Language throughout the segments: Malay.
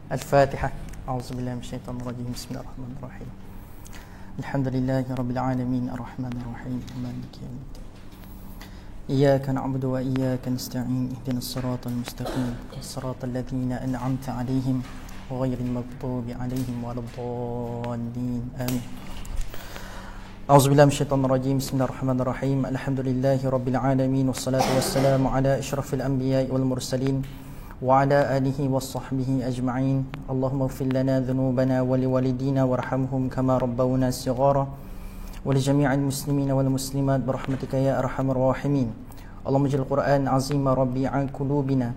الفاتحة. أعوذ بالله من الشيطان الرجيم. بسم الله الرحمن الرحيم. الحمد لله رب العالمين الرحمن الرحيم مالك يوم الدين. إياك نعبد وإياك نستعين اهدنا الصراط المستقيم صراط الذين أنعمت عليهم غير المغضوب عليهم ولا الضالين آمين. أعوذ بالله من الشيطان الرجيم. بسم الله الرحمن الرحيم. الحمد لله رب العالمين والصلاة والسلام على أشرف الأنبياء والمرسلين وعلى آله وصحبه أجمعين. اللهم اغفر لنا ذنوبنا ولوالدينا وارحمهم كما ربونا صغارا ولجميع المسلمين والمسلمات برحمتك يا أرحم الراحمين. اللهم اجعل القرآن عظيم ربيع قلوبنا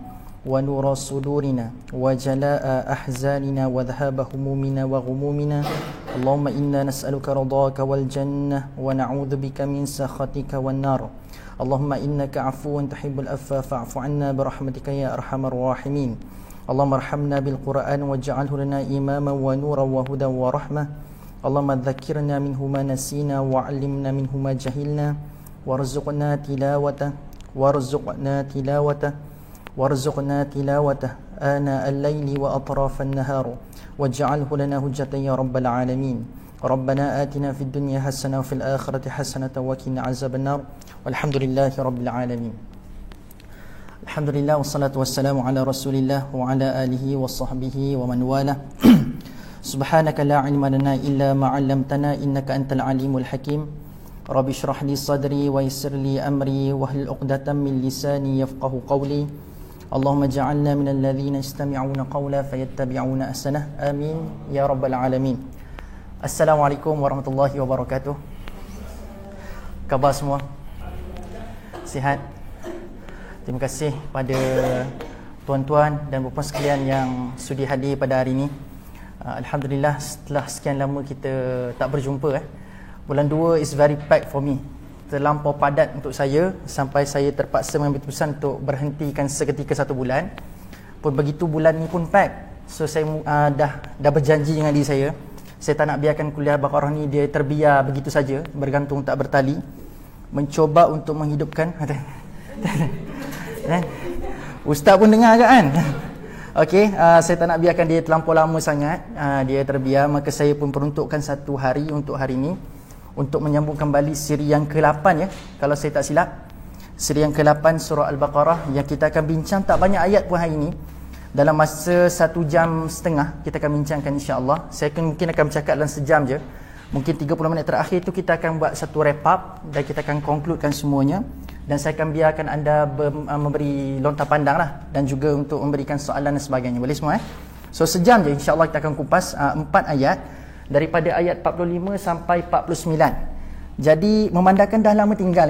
ونور صدورنا وجلاء أحزاننا وذهاب همومنا وغمومنا. اللهم إنا نسألك رضاك والجنة ونعوذ بك من سخطك والنار. اللهم إنك عفو تحب العفو فاعف عنا برحمتك يا أرحم الراحمين. اللهم ارحمنا بالقرآن واجعله لنا إماما ونورا وهدى ورحمة. اللهم ذكرنا منه ما نسينا وعلمنا منه ما جهلنا وارزقنا تلاوته آناء الليل وأطراف النهار واجعله لنا هجة يا رب العالمين. ربنا آتنا في الدنيا حسنة وفي الآخرة حسنة وقنا عذاب النار والحمد لله رب العالمين. الحمد لله والصلاة والسلام على رسول الله وعلى آله وصحبه ومن والاه. سبحانك لا علم لنا إلا ما علمتنا إنك أنت العليم الحكيم. رب اشرح لي صدري ويسر لي أمري واحلل عقدة من لساني يفقه قولي. اللهم اجعلنا من الذين يستمعون قولا فيتبعون أحسنه آمين يا رب العالمين. Assalamualaikum warahmatullahi wabarakatuh. Khabar semua? Sihat? Terima kasih pada tuan-tuan dan puan sekalian yang sudi hadir pada hari ini. Alhamdulillah, setelah sekian lama kita tak berjumpa. Bulan 2 is very packed for me. Terlampau padat untuk saya sampai saya terpaksa mengambil keputusan untuk berhentikan seketika 1 bulan. Pun begitu bulan ni pun packed. So saya dah berjanji dengan diri saya tak nak biarkan kuliah Baqarah ni dia terbiar begitu saja, bergantung tak bertali. Mencuba untuk menghidupkan. Ustaz pun dengar ke kan? Okey, saya tak nak biarkan dia terlampau lama sangat, dia terbiar. Maka saya pun peruntukkan 1 hari untuk hari ini untuk menyambung kembali siri yang ke-8 ya, kalau saya tak silap. Siri yang ke-8 surah Al-Baqarah yang kita akan bincang tak banyak ayat pun hari ini. Dalam masa 1 jam setengah kita akan bincangkan insya-Allah. Saya mungkin akan bercakap dalam sejam je. Mungkin 30 minit terakhir tu kita akan buat satu wrap up dan kita akan concludekan semuanya. Dan saya akan biarkan anda memberi lontar pandang lah, dan juga untuk memberikan soalan dan sebagainya. Boleh semua So sejam je insya-Allah kita akan kupas 4 ayat daripada ayat 45 sampai 49. Jadi memandangkan dah lama tinggal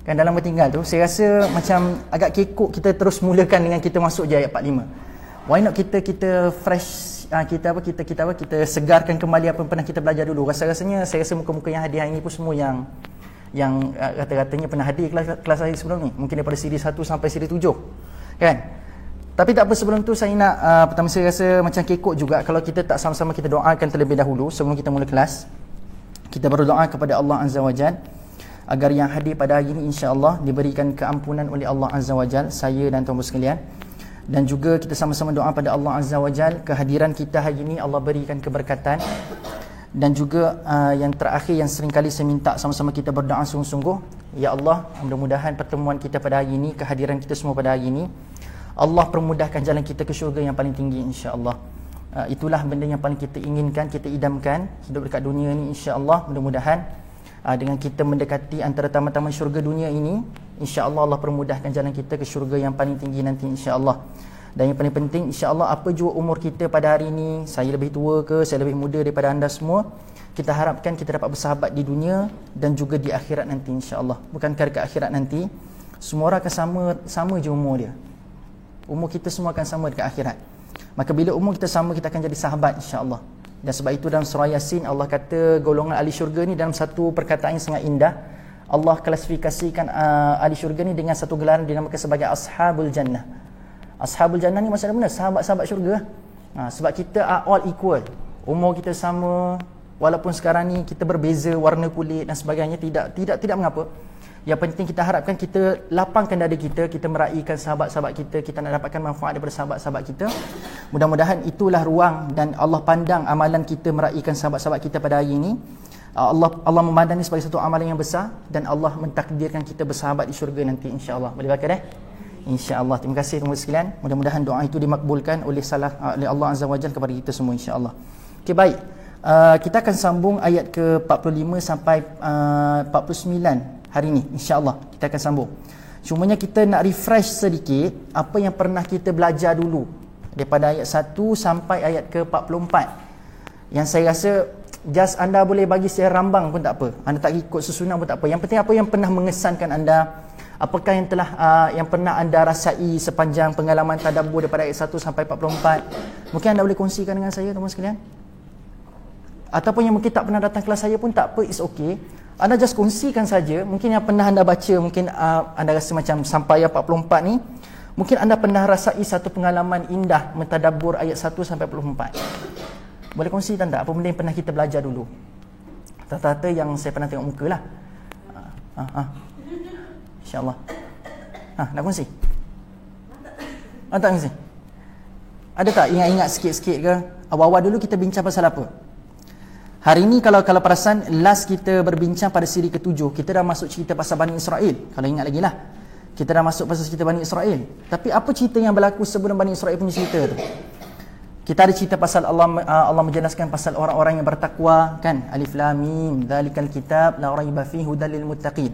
kan dalam bertinggal tu, saya rasa macam agak kekok kita terus mulakan dengan kita masuk je ayat 45. Why not kita fresh, kita segarkan kembali apa yang pernah kita belajar dulu. Saya rasa muka-muka yang hadir hari ni pun semua yang kata-katanya pernah hadir kelas saya sebelum ni, mungkin daripada siri 1 sampai siri 7 kan. Tapi tak apa, sebelum tu saya nak pertama saya rasa macam kekok juga kalau kita tak sama-sama kita doakan terlebih dahulu sebelum kita mula kelas. Kita berdoa kepada Allah Azza wa Jalla agar yang hadir pada hari ini insya-Allah diberikan keampunan oleh Allah Azza wa Jalla, saya dan tuan-tuan sekalian. Dan juga kita sama-sama doa pada Allah Azza wa Jalla kehadiran kita hari ini Allah berikan keberkatan. Dan juga yang terakhir yang sering kali saya minta sama-sama kita berdoa sungguh-sungguh, ya Allah, mudah-mudahan pertemuan kita pada hari ini, kehadiran kita semua pada hari ini, Allah permudahkan jalan kita ke syurga yang paling tinggi insya-Allah. Itulah benda yang paling kita inginkan, kita idamkan hidup dekat dunia ini insya-Allah. Mudah-mudahan dengan kita mendekati antara taman-taman syurga dunia ini, insya-Allah Allah permudahkan jalan kita ke syurga yang paling tinggi nanti insya-Allah. Dan yang paling penting insya-Allah, apa jua umur kita pada hari ini, saya lebih tua ke, saya lebih muda daripada anda semua, kita harapkan kita dapat bersahabat di dunia dan juga di akhirat nanti insya-Allah. Bukankah dekat akhirat nanti semua orang akan sama je umur dia. Umur kita semua akan sama dekat akhirat. Maka bila umur kita sama, kita akan jadi sahabat insya-Allah. Dan sebab itu dalam surah Yasin Allah kata golongan ahli syurga ni dalam satu perkataan yang sangat indah. Allah klasifikasikan ahli syurga ni dengan satu gelaran dinamakan sebagai Ashabul Jannah. Ashabul Jannah ni maksudnya mana? Sahabat-sahabat syurga. Sebab kita are all equal. Umur kita sama, walaupun sekarang ni kita berbeza warna kulit dan sebagainya, tidak mengapa. Yang penting kita harapkan kita lapangkan dada kita, kita meraihkan sahabat-sahabat kita, kita nak dapatkan manfaat daripada sahabat-sahabat kita. Mudah-mudahan itulah ruang dan Allah pandang amalan kita meraihkan sahabat-sahabat kita pada hari ini. Allah memandang ini sebagai satu amalan yang besar, dan Allah mentakdirkan kita bersahabat di syurga nanti, insya-Allah. Boleh pakai dah? Insya-Allah. Terima kasih teman-teman sekalian. Mudah-mudahan doa itu dimakbulkan oleh Allah Azza wa Jalla kepada kita semua, insya-Allah. Okey, baik. Kita akan sambung ayat ke-45 sampai 49 hari ini, insya-Allah kita akan sambung. Cumanya kita nak refresh sedikit apa yang pernah kita belajar dulu daripada ayat 1 sampai ayat ke-44. Yang saya rasa just anda boleh bagi saya rambang pun tak apa. Anda tak ikut susunan pun tak apa. Yang penting apa yang pernah mengesankan anda, apakah yang telah yang pernah anda rasai sepanjang pengalaman tadabbur daripada ayat 1 sampai 44. Mungkin anda boleh kongsikan dengan saya, teman-teman sekalian. Ataupun yang mungkin tak pernah datang kelas saya pun tak apa, it's okay. Anda just kongsikan saja. Mungkin yang pernah anda baca, mungkin anda rasa macam sampai ayat 44 ni, mungkin anda pernah rasai satu pengalaman indah mentadabbur ayat 1 sampai 44. Boleh kongsikan tak apa benda yang pernah kita belajar dulu? Rata-rata yang saya pernah tengok muka lah. InsyaAllah. Nak kongsi? Tak kongsi? Ada tak ingat-ingat sikit-sikit ke? Awal-awal dulu kita bincang pasal apa? Hari ini kalau perasan, last kita berbincang pada siri ke-7, kita dah masuk cerita pasal Bani Israel. Kalau ingat lagi lah, kita dah masuk pasal cerita Bani Israel. Tapi apa cerita yang berlaku sebelum Bani Israel punya cerita tu? Kita ada cerita pasal Allah menjelaskan pasal orang-orang yang bertakwa, kan? Alif Lam Mim, dzalikal kitab la raiba fihi hudal lil muttaqin.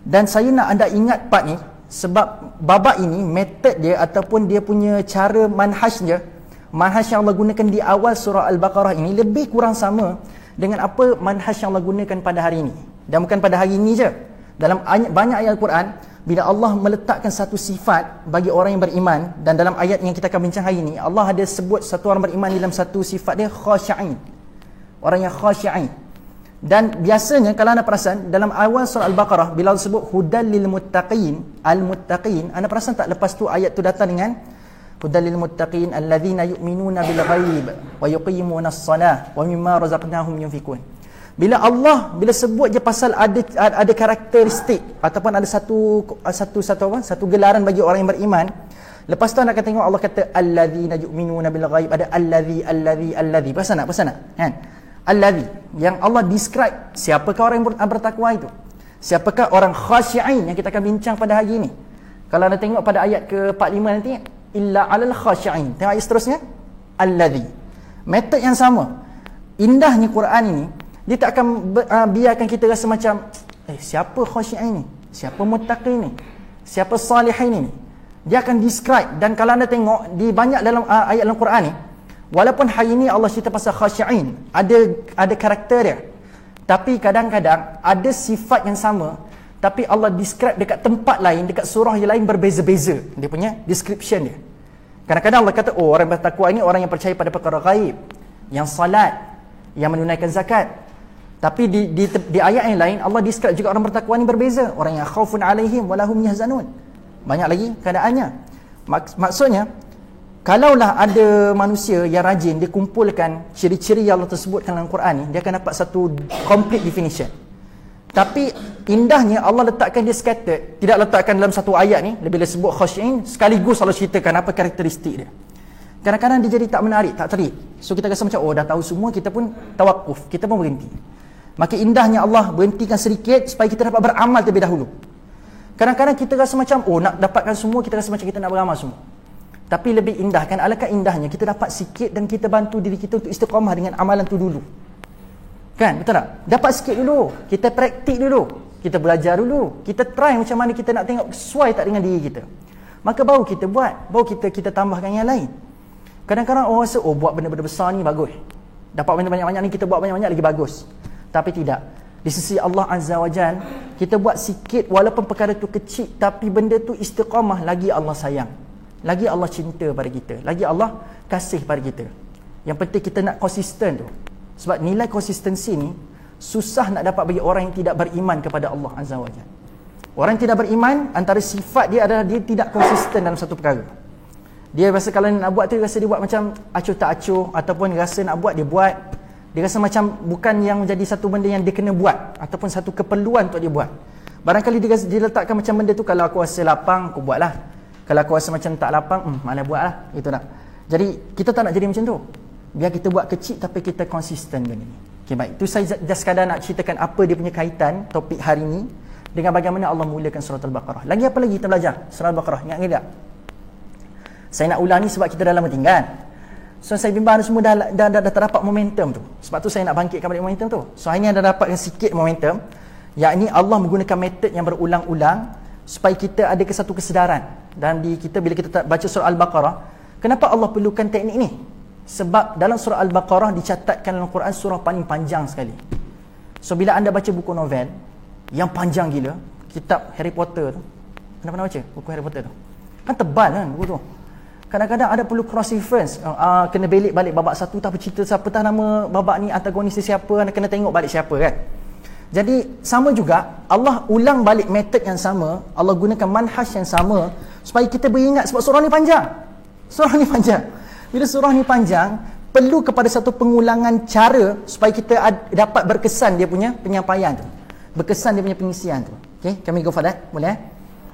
Dan saya nak anda ingat part ni sebab babak ini method dia ataupun dia punya cara manhaj dia, manhaj yang Allah gunakan di awal surah Al-Baqarah ini lebih kurang sama dengan apa manhaj yang Allah gunakan pada hari ini. Dan bukan pada hari ini je. Dalam banyak ayat Al-Quran, bila Allah meletakkan satu sifat bagi orang yang beriman, dan dalam ayat yang kita akan bincang hari ini, Allah ada sebut satu orang beriman dalam satu sifat dia, khashi'in. Orang yang khashi'in. Dan biasanya kalau anda perasan, dalam awal surah Al-Baqarah, bila Allah sebut hudal lil muttaqin, al-muttaqin, anda perasan tak lepas tu ayat tu datang dengan hudal lil muttaqin alladzina yu'minuna bil ghaib wa yuqimuna as-salah wa mimma razaqnahum yunfikun. Bila sebut je pasal ada karakteristik ataupun ada satu gelaran bagi orang yang beriman, lepas tu anda akan tengok Allah kata alladzina yu'minuna bil ghaib, ada allazi. Pasal nak kan? Allazi, yang Allah describe siapakah orang yang bertakwa itu, siapakah orang khashi'in yang kita akan bincang pada hari ini. Kalau anda tengok pada ayat ke-45 nanti, illa alal khashi'in. Tengok ayat seterusnya, allazi. Metod yang sama. Indahnya Quran ini, dia tak akan biarkan kita rasa macam siapa khashi'in ni, siapa muttaqin ni, siapa salihin ni. Dia akan describe. Dan kalau anda tengok di banyak dalam ayat dalam Quran ni, walaupun hari ini Allah cerita pasal khashi'in, ada karakter dia, tapi kadang-kadang ada sifat yang sama, tapi Allah describe dekat tempat lain, dekat surah yang lain berbeza-beza dia punya description dia. Kadang-kadang Allah kata orang bertakwa ini orang yang percaya pada perkara ghaib, yang salat, yang menunaikan zakat. Tapi di ayat yang lain Allah describe juga orang bertakwa ini berbeza, orang yang khaufun alaihim walahum yahzanun. Banyak lagi keadaannya. Maksudnya, kalaulah ada manusia yang rajin, dia kumpulkan ciri-ciri yang Allah tersebutkan dalam Quran ni, dia akan dapat satu complete definition. Tapi indahnya Allah letakkan dia scattered, tidak letakkan dalam satu ayat ni. Bila sebut khashi'in, sekaligus Allah ceritakan apa karakteristik dia. Kadang-kadang dia jadi tak menarik, tak terik. So kita rasa macam dah tahu semua, kita pun tawakuf, kita pun berhenti. Maka indahnya Allah berhentikan sedikit supaya kita dapat beramal terlebih dahulu. Kadang-kadang kita rasa macam nak dapatkan semua, kita rasa macam kita nak beramal semua. Tapi lebih indah kan, alangkah indahnya kita dapat sikit dan kita bantu diri kita untuk istiqamah dengan amalan tu dulu. Kan, betul tak? Dapat sikit dulu, kita praktik dulu, kita belajar dulu, kita try macam mana kita nak tengok sesuai tak dengan diri kita. Maka baru kita buat, baru kita tambahkan yang lain. Kadang-kadang orang rasa buat benda-benda besar ni bagus, dapat benda banyak-banyak ni, kita buat banyak-banyak lagi bagus. Tapi tidak. Di sisi Allah Azza wa Jal, kita buat sikit walaupun perkara tu kecil, tapi benda tu istiqamah, lagi Allah sayang, lagi Allah cinta pada kita, lagi Allah kasih pada kita. Yang penting kita nak konsisten tu. Sebab nilai konsistensi ni susah nak dapat bagi orang yang tidak beriman kepada Allah Azza wa Jalla. Orang yang tidak beriman, antara sifat dia adalah dia tidak konsisten dalam satu perkara. Dia rasa kalau nak buat tu, rasa dia buat macam acuh tak acuh, ataupun rasa nak buat, dia buat. Dia rasa macam bukan yang menjadi satu benda yang dia kena buat, ataupun satu keperluan untuk dia buat. Barangkali dia letakkan macam benda tu, kalau aku rasa lapang, aku buatlah. Kalau aku rasa macam tak lapang, malah buatlah. Itu nak. Jadi kita tak nak jadi macam tu. Biar kita buat kecil tapi kita konsisten benda ni. Okay, baik. Itu saya just sekadar nak ceritakan apa dia punya kaitan topik hari ni dengan bagaimana Allah mulakan surah Al-Baqarah. Lagi apa lagi kita belajar? Surah Al-Baqarah. Ingat tak? Saya nak ulang ni sebab kita dah lama tinggal. So saya bimbang semua dah terdapat momentum tu. Sebab tu saya nak bangkitkan balik momentum tu. So hari ni dah dapat sikit momentum. Yakni Allah menggunakan metod yang berulang-ulang supaya kita ada satu kesedaran. Dan bila kita baca surah Al-Baqarah, kenapa Allah perlukan teknik ni? Sebab dalam surah Al-Baqarah dicatatkan dalam Quran surah paling panjang sekali. So bila anda baca buku novel yang panjang gila, kitab Harry Potter tu, anda pernah baca buku Harry Potter tu? Kan tebal kan buku tu. Kadang-kadang ada perlu cross reference, kena belik balik babak satu, tak apa cerita siapa, tak nama babak ni antagonis siapa, anda kena tengok balik siapa kan. Jadi sama juga Allah ulang balik metod yang sama, Allah gunakan manhaj yang sama supaya kita beringat, sebab surah ni panjang. Surah ni panjang. Bila surah ni panjang, perlu kepada satu pengulangan cara supaya kita dapat berkesan dia punya penyampaian tu. Berkesan dia punya pengisian tu. Okey, kami go for that. Boleh?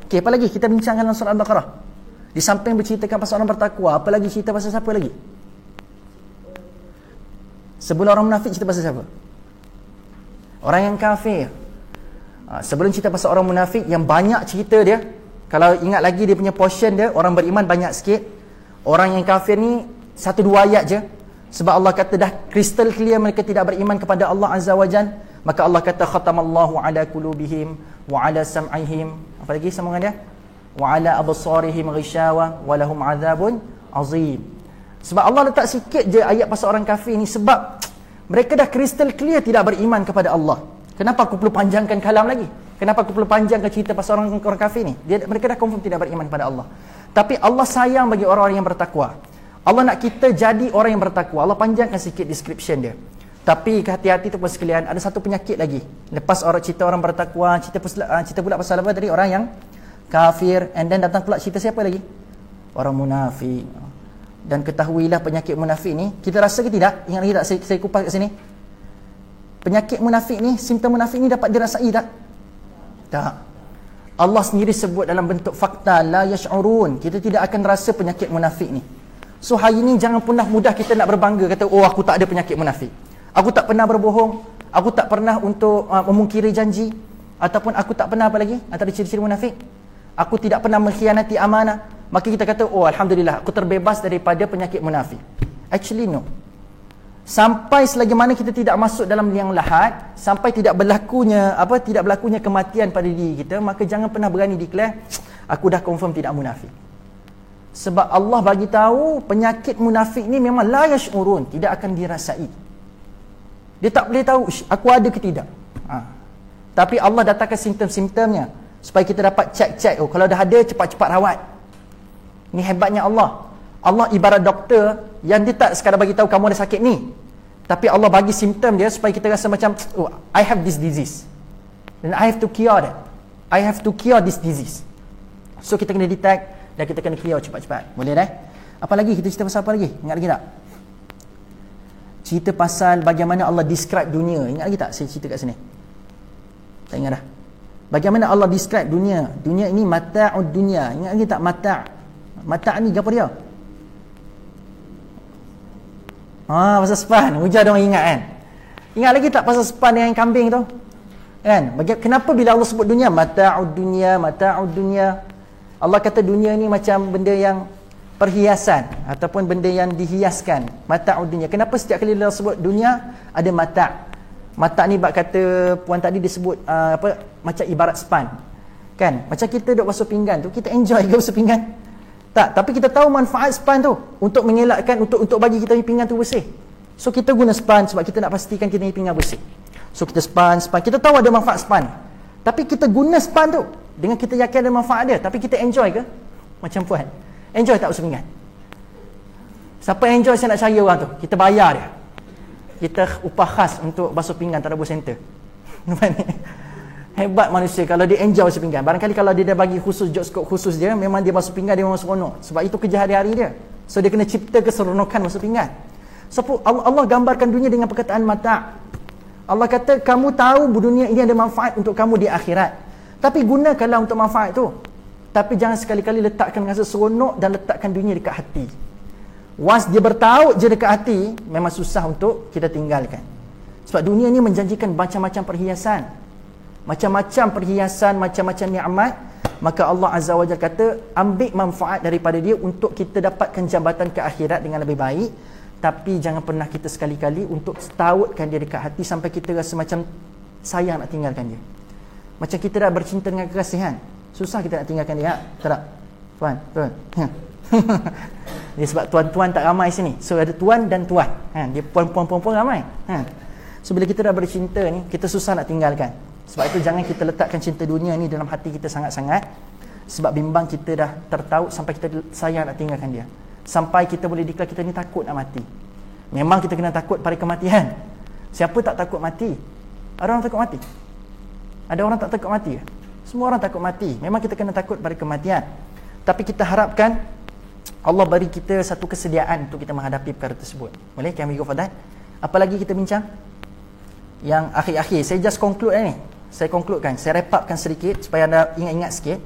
Okey, apa lagi kita bincangkan dalam surah Al-Baqarah? Di samping berceritakan pasal orang bertakwa, apa lagi cerita pasal siapa lagi? Sebelum orang munafik, cerita pasal siapa? Orang yang kafir. Sebelum cerita pasal orang munafik, yang banyak cerita dia, kalau ingat lagi dia punya portion dia, orang beriman banyak sikit. Orang yang kafir ni 1-2 ayat je. Sebab Allah kata dah crystal clear mereka tidak beriman kepada Allah Azza wa Jal. Maka Allah kata khatamallahu ala qulubihim wa ala sam'ihim. Apa lagi sambungan dia? Wa ala absarihim ghishawa wa lahum azabun azim. Sebab Allah letak sikit je ayat pasal orang kafir ni sebab mereka dah crystal clear tidak beriman kepada Allah. Kenapa aku perlu panjangkan kalam lagi? Kenapa aku perlu panjangkan cerita pasal orang kafir ni? Mereka dah confirm tidak beriman kepada Allah. Tapi Allah sayang bagi orang-orang yang bertakwa. Allah nak kita jadi orang yang bertakwa. Allah panjangkan sikit description dia. Tapi hati-hati tu pun sekalian, ada satu penyakit lagi. Lepas cerita orang bertakwa, cerita pula pasal apa tadi? Orang yang kafir, and then datang pula cerita siapa lagi? Orang munafik. Dan ketahuilah penyakit munafik ni, kita rasa ke tidak? Ingat lagi tak saya kupas kat sini? Penyakit munafik ni, simptom munafik ni dapat dirasai tak? Tak. Allah sendiri sebut dalam bentuk fakta, la yash'urun. Kita tidak akan rasa penyakit munafik ni. So hari ni jangan pernah mudah kita nak berbangga, kata oh aku tak ada penyakit munafik, aku tak pernah berbohong, aku tak pernah untuk memungkiri janji, ataupun aku tak pernah apa lagi antara ciri-ciri munafik, aku tidak pernah mengkhianati amanah. Maka kita kata oh alhamdulillah aku terbebas daripada penyakit munafik. Actually no. Sampai selagi mana kita tidak masuk dalam liang lahat, sampai tidak berlakunya kematian pada diri kita, maka jangan pernah berani declare aku dah confirm tidak munafik. Sebab Allah bagi tahu penyakit munafik ni memang la yash'urun, tidak akan dirasai. Dia tak boleh tahu aku ada ke tidak. Tapi Allah datangkan simptom-simptomnya supaya kita dapat check oh kalau dah ada cepat-cepat rawat. Ni hebatnya Allah. Allah ibarat doktor yang dia tak sekadar bagi tahu kamu ada sakit ni, tapi Allah bagi simptom dia supaya kita rasa macam oh I have this disease and I have to cure that. I have to cure this disease. So kita kena detect dan kita kena clear cepat-cepat. Boleh dah? Apa lagi? Kita cerita pasal apa lagi? Ingat lagi tak? Cerita pasal bagaimana Allah describe dunia. Ingat lagi tak saya cerita kat sini? Tak ingat dah. Bagaimana Allah describe dunia. Dunia ini mata'ud dunia. Ingat lagi tak mata'? Mata' ni apa dia? Pasal span. Hujan orang ingat kan? Ingat lagi tak pasal span dengan kambing tu? Kan? Kenapa bila Allah sebut dunia? Mata'ud dunia, mata'ud dunia. Allah kata dunia ni macam benda yang perhiasan ataupun benda yang dihiaskan. Mata'ud dunia. Kenapa setiap kali Allah sebut dunia ada mata'? Mata' ni bab kata puan tadi disebut macam ibarat span. Kan? Macam kita duduk basuh pinggan tu, kita enjoy ke basuh pinggan? Tak, tapi kita tahu manfaat span tu untuk mengelakkan, untuk bagi kita pinggan tu bersih. So kita guna span sebab kita nak pastikan kita pinggan bersih. So kita span, kita tahu ada manfaat span. Tapi kita guna span tu dengan kita yakin ada manfaat dia, tapi kita enjoy ke? Macam puan. Enjoy tak basuh pinggan? Siapa enjoy saya nak cari orang tu? Kita bayar dia. Kita upah khas untuk basuh pinggan tak ada bus center. Hebat manusia kalau dia enjoy basuh pinggan. Barangkali kalau dia dah bagi khusus job scope khusus dia, memang dia basuh pinggan dia memang seronok. Sebab itu kerja hari-hari dia. So dia kena cipta keseronokan basuh pinggan. So Allah gambarkan dunia dengan perkataan mata'. Allah kata kamu tahu dunia ini ada manfaat untuk kamu di akhirat. Tapi gunakanlah untuk manfaat tu. Tapi jangan sekali-kali letakkan rasa seronok dan letakkan dunia dekat hati. Once dia bertaut je dekat hati, memang susah untuk kita tinggalkan. Sebab dunia ni menjanjikan macam-macam perhiasan. Macam-macam perhiasan, macam-macam nikmat. Maka Allah Azza wa Jalla kata, ambil manfaat daripada dia untuk kita dapatkan jambatan ke akhirat dengan lebih baik. Tapi jangan pernah kita sekali-kali untuk tautkan dia dekat hati sampai kita rasa macam sayang nak tinggalkan dia. Macam kita dah bercinta dengan kekasihan, susah kita nak tinggalkan dia. Tak? Tuan, tuan. Dia sebab tuan-tuan tak ramai sini. So ada tuan dan tuan. Dia puan-puan ramai. So bila kita dah bercinta ni, kita susah nak tinggalkan. Sebab itu jangan kita letakkan cinta dunia ni dalam hati kita sangat-sangat. Sebab bimbang kita dah tertaut sampai kita sayang nak tinggalkan dia. Sampai kita boleh declare kita ni takut nak mati. Memang kita kena takut pada kematian. Siapa tak takut mati? Ada orang takut mati? Ada orang tak takut mati? Semua orang takut mati. Memang kita kena takut pada kematian. Tapi kita harapkan Allah beri kita satu kesediaan untuk kita menghadapi perkara tersebut. Boleh? Can we go for that? Apa lagi kita bincang? Yang akhir-akhir, saya just conclude ni. Saya concludekan, saya wrap upkan sedikit supaya anda ingat-ingat sikit.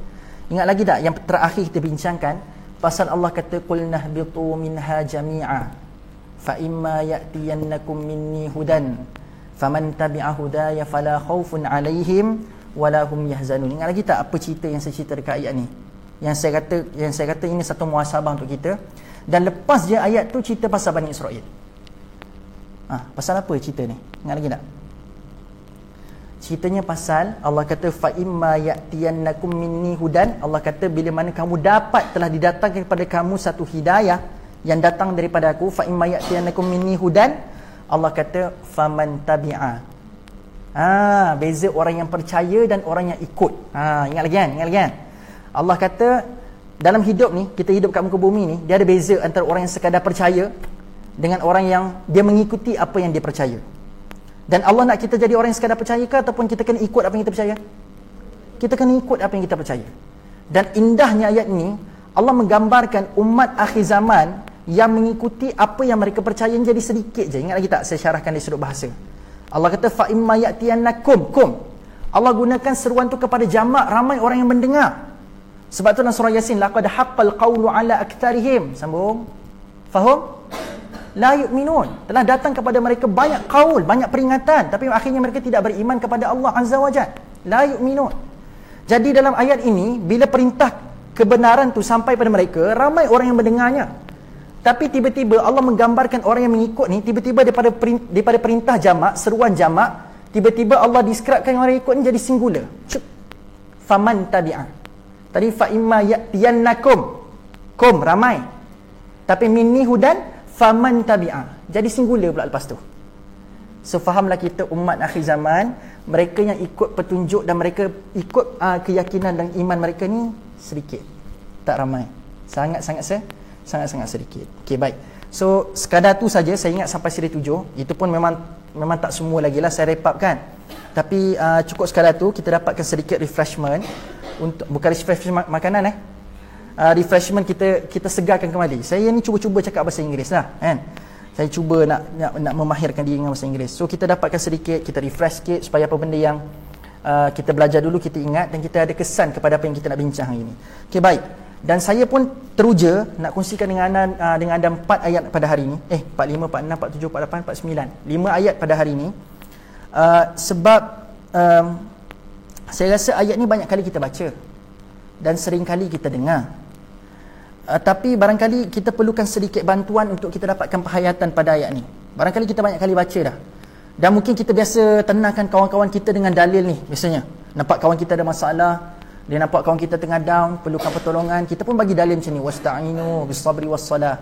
Ingat lagi tak yang terakhir kita bincangkan pasal Allah kata qul nahbitu minha jami'a fa imma ya'tiyannakum minni hudan faman tabi'a hudaya fala khaufun 'alaihim wala hum yahzanun. Ingat lagi tak apa cerita yang saya cerita dekat ayat ni? Yang saya kata ini satu muhasabah untuk kita. Dan lepas je ayat tu cerita pasal Bani Israel. Pasal apa cerita ni? Ingat lagi tak? Ceritanya pasal Allah kata fa imma ya'tiyannakum minni hudan. Allah kata bila mana kamu dapat telah didatangkan kepada kamu satu hidayah yang datang daripada aku, fa imma ya'tiyannakum minni hudan. Allah kata faman tabi'a. Beza orang yang percaya dan orang yang ikut. Ingat lagi kan? Ingat lagi kan? Allah kata dalam hidup ni, kita hidup kat muka bumi ni, dia ada beza antara orang yang sekadar percaya dengan orang yang dia mengikuti apa yang dia percaya. Dan Allah nak kita jadi orang yang sekadar percaya ke ataupun kita kena ikut apa yang kita percaya? Kita kena ikut apa yang kita percaya. Dan indahnya ayat ini, Allah menggambarkan umat akhir zaman yang mengikuti apa yang mereka percaya jadi sedikit je. Ingat lagi tak saya syarahkan dari sudut bahasa? Allah kata fa imma ya'tiyannakum. Allah gunakan seruan tu kepada jamak, ramai orang yang mendengar. Sebab tu dalam surah Yasin, laqad haqqal qawlu ala aktsarihim. Sambung. Faham? La yu'minun. Telah datang kepada mereka banyak qaul, banyak peringatan, tapi akhirnya mereka tidak beriman kepada Allah Azza wa Jalla. La yu'minun. Jadi dalam ayat ini, bila perintah kebenaran tu sampai pada mereka, ramai orang yang mendengarnya. Tapi tiba-tiba Allah menggambarkan orang yang mengikut ni, tiba-tiba daripada perintah jamak, seruan jamak, tiba-tiba Allah describekan orang yang ikut ni jadi singular. Faman tabi'a. Tadi fa imma ya'tiyannakum. Kum ramai. Tapi minni hudan faman tabi'a. Jadi singular pula lepas tu. So fahamlah kita umat akhir zaman, mereka yang ikut petunjuk dan mereka ikut keyakinan dan iman mereka ni sedikit. Tak ramai. Sangat-sangat sedikit. Okey, baik. So sekadar tu saja saya ingat sampai siri 7. Itu pun memang tak semua lagi lah saya wrap up kan. Tapi cukup sekadar tu kita dapatkan sedikit refreshment untuk bukan refreshment makanan refreshment kita segarkan kembali. Saya ni cuba-cuba cakap bahasa Inggeris lah kan. Saya cuba nak memahirkan diri dengan bahasa Inggeris. So kita dapatkan sedikit, kita refresh sikit supaya apa benda yang kita belajar dulu kita ingat dan kita ada kesan kepada apa yang kita nak bincang hari ini. Okey, baik. Dan saya pun teruja nak kongsikan dengan anda 4 ayat pada hari ini. 45, 46, 47, 48, 49. 5 ayat pada hari ini. Sebab saya rasa ayat ni banyak kali kita baca dan sering kali kita dengar. Tapi barangkali kita perlukan sedikit bantuan untuk kita dapatkan penghayatan pada ayat ni. Barangkali kita banyak kali baca dah. Dan mungkin kita biasa tenangkan kawan-kawan kita dengan dalil ni biasanya. Nampak kawan kita ada masalah, dia nampak kawan kita tengah down, perlukan pertolongan, kita pun bagi dalil macam ni, wasta'inu bis-sabri was-salah.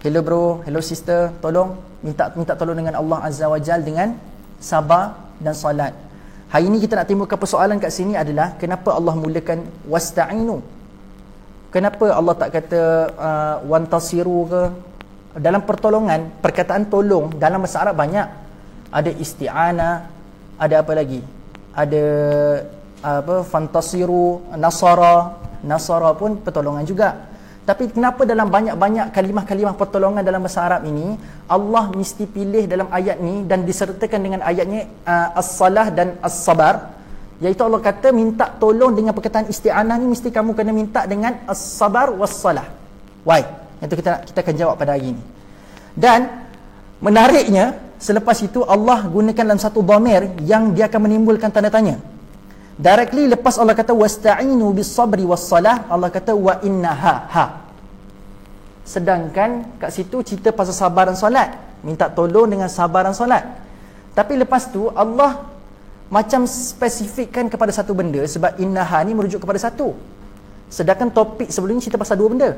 Hello bro, hello sister, tolong minta tolong dengan Allah Azza wa Jalla dengan sabar dan salat. Hari ini kita nak timbulkan persoalan kat sini adalah kenapa Allah mulakan wasta'inu? Kenapa Allah tak kata wantasiru ke? Dalam pertolongan, perkataan tolong dalam bahasa Arab banyak. Ada isti'anah, ada apa lagi? Ada fantasiru, nasara pun pertolongan juga. Tapi kenapa dalam banyak-banyak kalimah-kalimah pertolongan dalam bahasa Arab ini Allah mesti pilih dalam ayat ni dan disertakan dengan ayatnya as-salah dan as-sabar, Iaitu Allah kata minta tolong dengan perkataan isti'anah ni mesti kamu kena minta dengan as-sabar was-salah. Why? Itu kita akan jawab pada hari ini. Dan menariknya, selepas itu Allah gunakan dalam satu dhamir yang dia akan menimbulkan tanda tanya. Directly lepas Allah kata wasta'inu bis-sabri was-salah, Allah kata wa innaha ha. Sedangkan kat situ cerita pasal sabar dan solat, minta tolong dengan sabar dan solat. Tapi lepas tu Allah macam spesifikkan kepada satu benda, sebab innaha ni merujuk kepada satu. Sedangkan topik sebelum ni cerita pasal dua benda,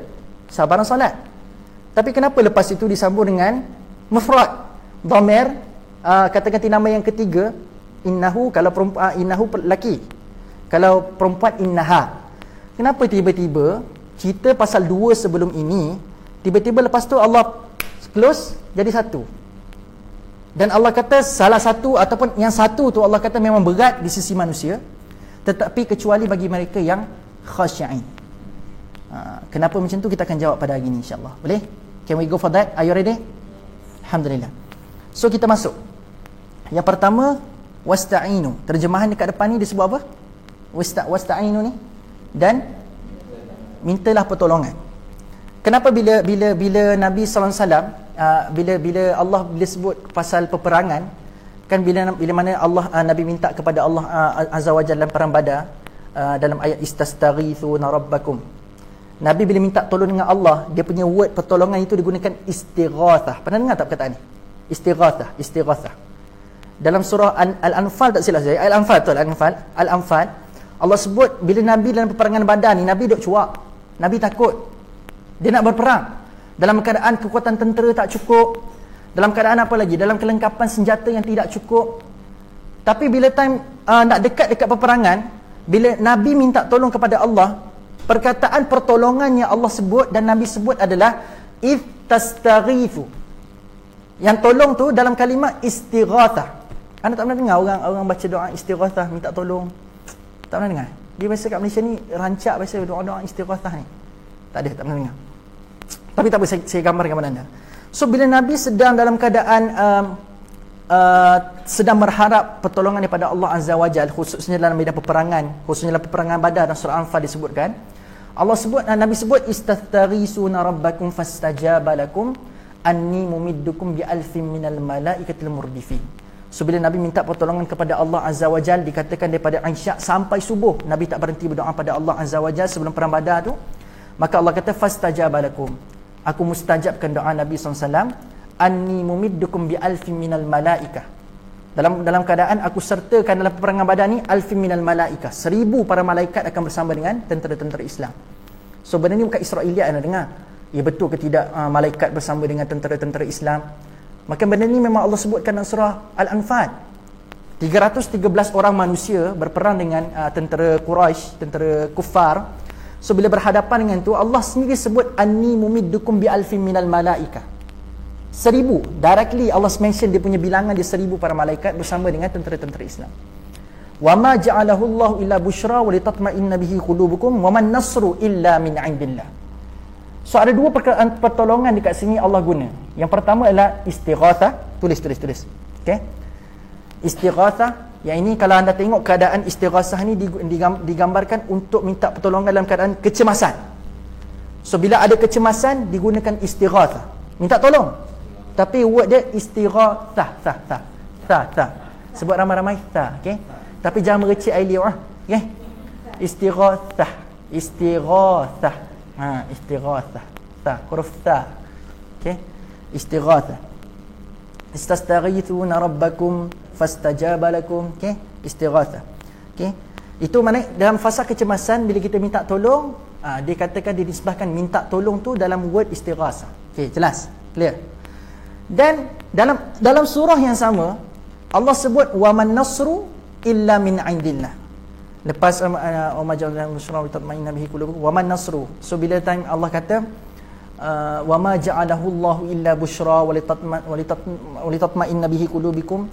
sabar dan solat. Tapi kenapa lepas itu disambung dengan mufrad, dhamir, kata ganti nama yang ketiga, innahu kalau perempuan, innahu lelaki, kalau perempuan innaha. Kenapa tiba-tiba cerita pasal dua sebelum ini tiba-tiba lepas tu Allah close jadi satu? Dan Allah kata salah satu ataupun yang satu tu Allah kata memang berat di sisi manusia, tetapi kecuali bagi mereka yang khasyi'in. Kenapa macam tu kita akan jawab pada hari ini insya-Allah. Boleh? Can we go for that? Are you ready? Alhamdulillah. So kita masuk. Yang pertama, wasta'inu. Terjemahan dekat depan ni dia sebut apa? Wasta'inu ni, dan mintalah pertolongan. Kenapa bila Nabi sallallahu alaihi wasallam bila Allah sebut pasal peperangan, kan bila mana Allah Nabi minta kepada Allah azza wajalla dalam perang Badar, dalam ayat istastaghithuna rabbakum, Nabi bila minta tolong dengan Allah, dia punya word pertolongan itu digunakan istighathah. Pernah dengar tak perkataan ni? Istighathah. Dalam surah Al-Anfal, tak silap saya, Al-Anfal Allah sebut bila Nabi dalam peperangan Badar ni, Nabi duk cuak, Nabi takut, dia nak berperang dalam keadaan kekuatan tentera tak cukup, dalam keadaan apa lagi, dalam kelengkapan senjata yang tidak cukup. Tapi bila time nak dekat peperangan, bila Nabi minta tolong kepada Allah, perkataan pertolongan yang Allah sebut dan Nabi sebut adalah id tastaghithu. Yang tolong tu dalam kalimah istighathah. Anda tak pernah dengar orang baca doa istighathah, minta tolong? Tak pernah dengar? Dia biasa kat Malaysia ni rancak biasa doa-doa istighathah ni. Tak pernah dengar. Tapi tak apa, saya gambarkan kepada anda. So bila Nabi sedang dalam keadaan sedang berharap pertolongan daripada Allah Azza wa Jalla, khususnya dalam medan peperangan, khususnya dalam peperangan Badar dan surah Anfal disebutkan, Nabi sebut istastaghisuna rabbakum fastajaba lakum anni mumiddukum bi alfin minal malaikatil murdifin. So bila Nabi minta pertolongan kepada Allah Azza wa Jalla, dikatakan daripada Aisyah sampai subuh Nabi tak berhenti berdoa pada Allah Azza wa Jalla sebelum perang Badar tu. Maka Allah kata fastajaba lakum, aku mustajabkan doa Nabi SAW, anni mumiddukum bi alfin minal malaikah, dalam keadaan aku sertakan dalam peperangan Badar ni alfin minal malaikah, 1000 para malaikat akan bersama dengan tentera-tentera Islam. So benda ni bukan Israiliyat anda dengar. Ya betul ke tidak malaikat bersama dengan tentera-tentera Islam? Maka benda ni memang Allah sebutkan dalam surah Al-Anfal. 313 orang manusia berperang dengan tentera Quraisy, tentera kufar. So bila berhadapan dengan tu, Allah sendiri sebut anni mumiddukum bi alfin minal malaikah. 1000 directly Allah mention dia punya bilangan dia 1000 para malaikat bersama dengan tentera-tentera Islam. Wa ma ja'alahu Allah illa busyra wa litatma'inna bihi qulubukum wa man nasru illa min 'indillah. So ada dua pertolongan dekat sini Allah guna. Yang pertama adalah istighathah. Tulis. Okey. Istighathah, yang ini kalau anda tengok keadaan istighathah ni digambarkan untuk minta pertolongan dalam keadaan kecemasan. So bila ada kecemasan digunakan istighathah, minta tolong. Tapi word dia istighathah, ta. Sebut ramai-ramai ta, okey. Tapi jangan merecik air liur okey. Istighathah. Istighathah, ta, huruf ta. Okey. Istighathah. Istastaghithuna rabbakum fastajaba lakum. Okey, istighathah. Okey, itu maknanya dalam fasa kecemasan bila kita minta tolong, dia katakan dinisbahkan minta tolong tu dalam word istighathah. Okey, jelas, clear. Dan dalam surah yang sama Allah sebut wa man nasru illa min 'indillah. Lepas majal surah tatma'inna bihi qulubukum wa man nasru. So bila time Allah kata wa ma ja'alahu Allah illa busyra wa litatma'inna bihi qulubikum.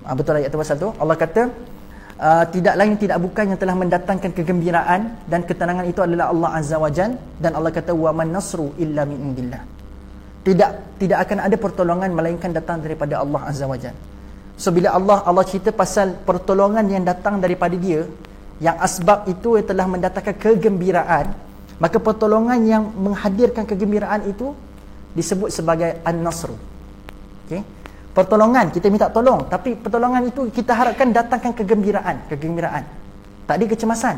Betul ayat tu pasal tu. Allah kata tidak lain tidak bukan yang telah mendatangkan kegembiraan dan ketenangan itu adalah Allah Azza wa Jalla, dan Allah kata wa man nasru illa min indillah. Tidak akan ada pertolongan melainkan datang daripada Allah Azza wa Jalla. So bila Allah cerita pasal pertolongan yang datang daripada dia, yang asbab itu telah mendatangkan kegembiraan, maka pertolongan yang menghadirkan kegembiraan itu disebut sebagai An-Nasru. Okay? Pertolongan, kita minta tolong, tapi pertolongan itu kita harapkan datangkan kegembiraan. Tak ada kecemasan.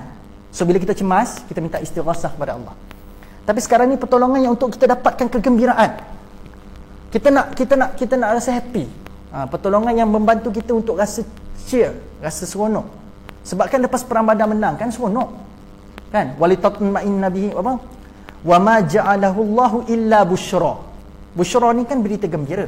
So bila kita cemas, kita minta istighasah kepada Allah. Tapi sekarang ni pertolongan yang untuk kita dapatkan kegembiraan. Kita nak rasa happy. Pertolongan yang membantu kita untuk rasa cheer, rasa seronok. Sebab kan lepas perang Badar menang kan seronok. Kan? Walitatma'inna bihi apa? Wa ma ja'alahu Allahu illa busyra. Busyra ni kan berita gembira.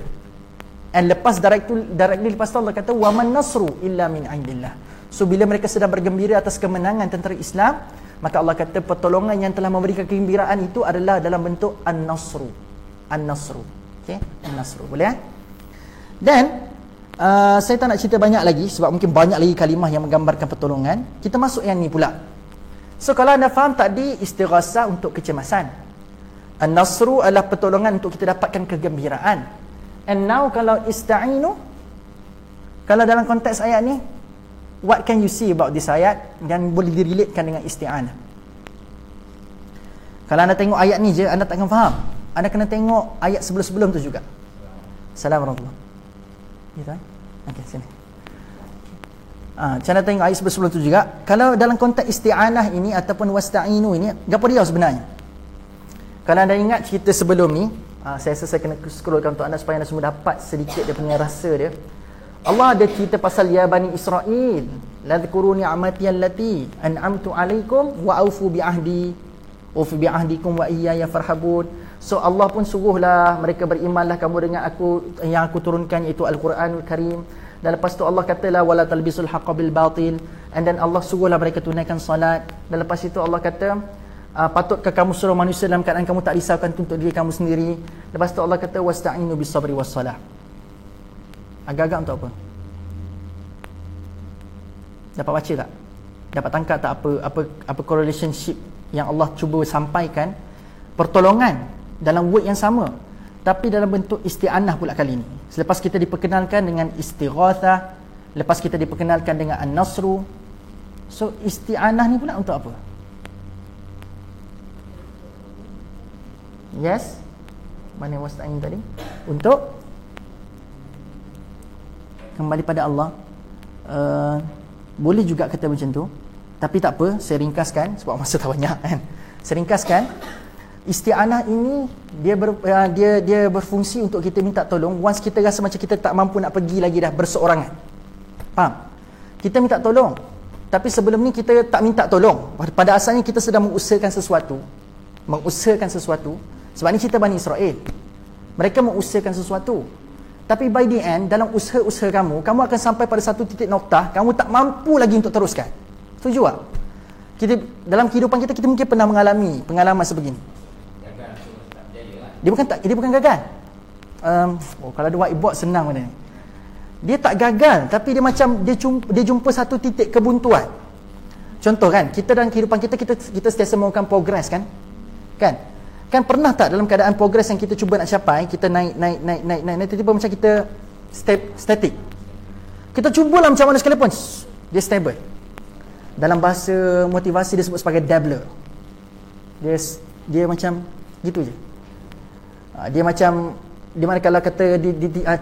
And lepas directly lepas tu Allah kata wa man nasru illa min indillah. So bila mereka sedang bergembira atas kemenangan tentera Islam, maka Allah kata pertolongan yang telah memberikan kegembiraan itu adalah dalam bentuk An-Nasru. An-Nasru. Okey, An-Nasru. Boleh? Dan saya tak nak cerita banyak lagi sebab mungkin banyak lagi kalimah yang menggambarkan pertolongan. Kita masuk yang ni pula. So kalau anda faham tadi istighasah untuk kecemasan, An-Nasru adalah pertolongan untuk kita dapatkan kegembiraan. And now kalau ista'inu, kalau dalam konteks ayat ni, what can you see about this ayat dan boleh direlatekan dengan isti'anah? Kalau anda tengok ayat ni je, anda takkan faham. Anda kena tengok ayat sebelum-sebelum tu juga. Assalamualaikum. Gitu kan? Okey, sini. Cara tengok ayat sebelum tu juga. Kalau dalam konteks isti'anah ini ataupun wasta'inu ini, gapo dia sebenarnya? Kalau anda ingat cerita sebelum ni, saya rasa saya kena scrollkan untuk anda supaya anda semua dapat sedikit dia punya rasa dia. Allah ada cerita pasal ya Bani Israel, la dzkuru ni'mati allati an'amtu 'alaikum wa aufu bi ahdi wa fi bi ahdikum wa iyaya farhabun. So Allah pun suruhlah mereka berimanlah kamu dengan aku yang aku turunkan, iaitu Al-Quranul Karim. Dan lepas tu Allah katalah wala talbisul haqqa bil batil, and then Allah suruhlah mereka tunaikan solat. Dan lepas itu Allah kata patutkah kamu suruh manusia dalam keadaan kamu tak risaukan untuk diri kamu sendiri. Lepas tu Allah kata wasta'inu bis sabri was salah. Agak-agak untuk apa? Dapat baca tak? Dapat tangkap tak apa correlationship yang Allah cuba sampaikan? Pertolongan dalam word yang sama, tapi dalam bentuk isti'anah pula kali ini. Selepas kita diperkenalkan dengan istighathah, lepas kita diperkenalkan dengan an-nasru, so isti'anah ni pula untuk apa? Yes? Mana wasta'in tadi? Untuk kembali pada Allah. Boleh juga kata macam tu, tapi tak apa, saya ringkaskan sebab masa tak banyak kan. Saya ringkaskan, isti'anah ini dia berfungsi untuk kita minta tolong once kita rasa macam kita tak mampu nak pergi lagi dah berseorangan. Faham? Kita minta tolong, tapi sebelum ni kita tak minta tolong. Pada asalnya kita sedang mengusahakan sesuatu. Sebab ni cerita Bani Israel. Mereka mengusahakan sesuatu, tapi by the end, dalam usaha-usaha kamu akan sampai pada satu titik noktah kamu tak mampu lagi untuk teruskan. Setuju tak? Kita dalam kehidupan kita mungkin pernah mengalami pengalaman sebegini. Dia bukan gagal. Kalau ada whiteboard senang benda ni. Dia tak gagal, tapi dia macam dia jumpa satu titik kebuntuan. Contoh kan, kita dalam kehidupan kita sentiasa mahukan progress kan? Kan pernah tak dalam keadaan progress yang kita cuba nak capai, kita naik tiba-tiba macam kita static. Kita cubalah macam mana sekalipun, dia stable. Dalam bahasa motivasi dia sebut sebagai dabbler. Dia macam gitu je. Dia macam di mana kalau kata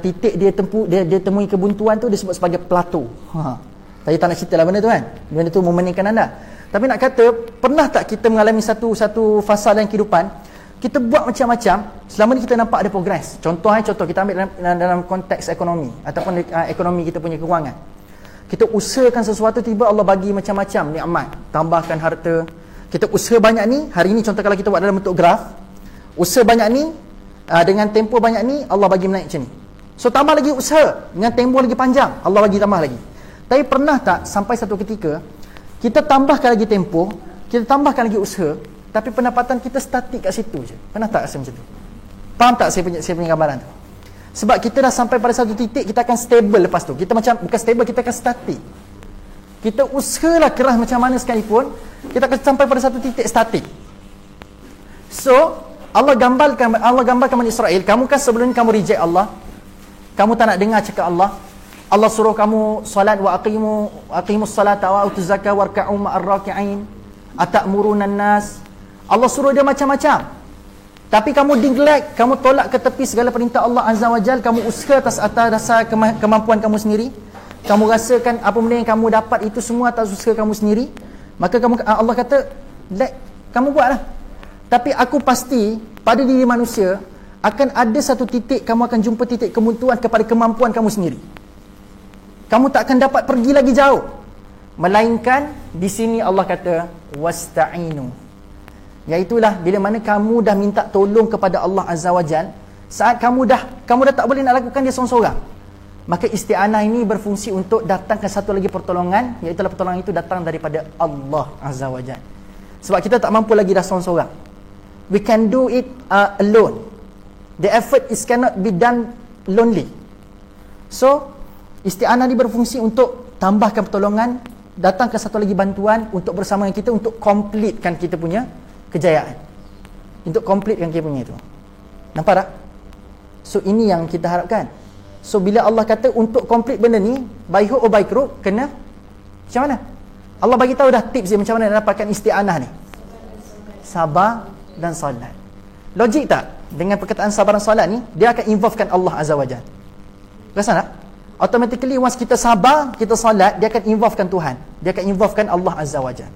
titik dia temui kebuntuan tu dia sebut sebagai plateau. Saya tak nak cerita lah benda tu kan. Benda tu memeningkan anda. Tapi nak kata, pernah tak kita mengalami satu fasa dalam kehidupan, kita buat macam-macam, selama ni kita nampak ada progress. Contoh kita ambil dalam konteks ekonomi ataupun ekonomi kita punya kewangan. Kita usahakan sesuatu, tiba Allah bagi macam-macam nikmat, tambahkan harta. Kita usaha banyak ni, hari ni contoh kalau kita buat dalam bentuk graf, usaha banyak ni dengan tempoh banyak ni, Allah bagi menaik macam ni. So tambah lagi usaha dengan tempoh lagi panjang, Allah bagi tambah lagi. Tapi pernah tak sampai satu ketika kita tambahkan lagi tempoh, kita tambahkan lagi usaha, tapi pendapatan kita statik kat situ je? Pernah tak rasa macam tu? Faham tak saya punya gambaran tu? Sebab kita dah sampai pada satu titik, kita akan stable lepas tu. Kita macam bukan stable, kita akan statik. Kita usahalah keras macam mana sekalipun, kita akan sampai pada satu titik statik. So Allah gambarkan Bani Israel, kamu kan sebelum ni kamu reject Allah, kamu tak nak dengar cakap Allah, Allah suruh kamu solat, wa aqimus salata wa atuz zakata warka'u ma'ar raki'in, atamuruna nas. Allah suruh dia macam-macam. Tapi kamu neglect, kamu tolak ke tepi segala perintah Allah Azza wa Jal, kamu usaha atas dasar kemampuan kamu sendiri. Kamu rasakan apa benda yang kamu dapat itu semua atas usaha kamu sendiri. Maka Allah kata, kamu buatlah. Tapi aku pasti pada diri manusia akan ada satu titik kamu akan jumpa titik kemuntuan kepada kemampuan kamu sendiri. Kamu tak akan dapat pergi lagi jauh. Melainkan di sini Allah kata wasta'inu. Iaitulah bila mana kamu dah minta tolong kepada Allah Azza wa Jal, saat kamu dah tak boleh nak lakukan dia seorang-seorang, maka isti'anah ini berfungsi untuk datangkan satu lagi pertolongan, iaitu pertolongan itu datang daripada Allah Azza wa Jal. Sebab kita tak mampu lagi dah seorang-seorang. We can do it alone. The effort is cannot be done lonely. So isti'anah ini berfungsi untuk tambahkan pertolongan, datangkan satu lagi bantuan untuk bersama dengan kita untuk completekan kita punya kejayaan, untuk completekan kita punya itu. Nampak tak? So ini yang kita harapkan. So bila Allah kata untuk complete benda ni, by hook or by crook, kena macam mana? Allah bagi tahu dah tips dia macam mana nak dapatkan isti'anah ni. Sabar dan salat. Logik tak? Dengan perkataan sabar dan salat ni, dia akan involvekan Allah Azza wa Jalla. Rasa tak? Automatically once kita sabar, kita salat, dia akan involvekan Tuhan. Dia akan involvekan Allah Azza wa Jalla.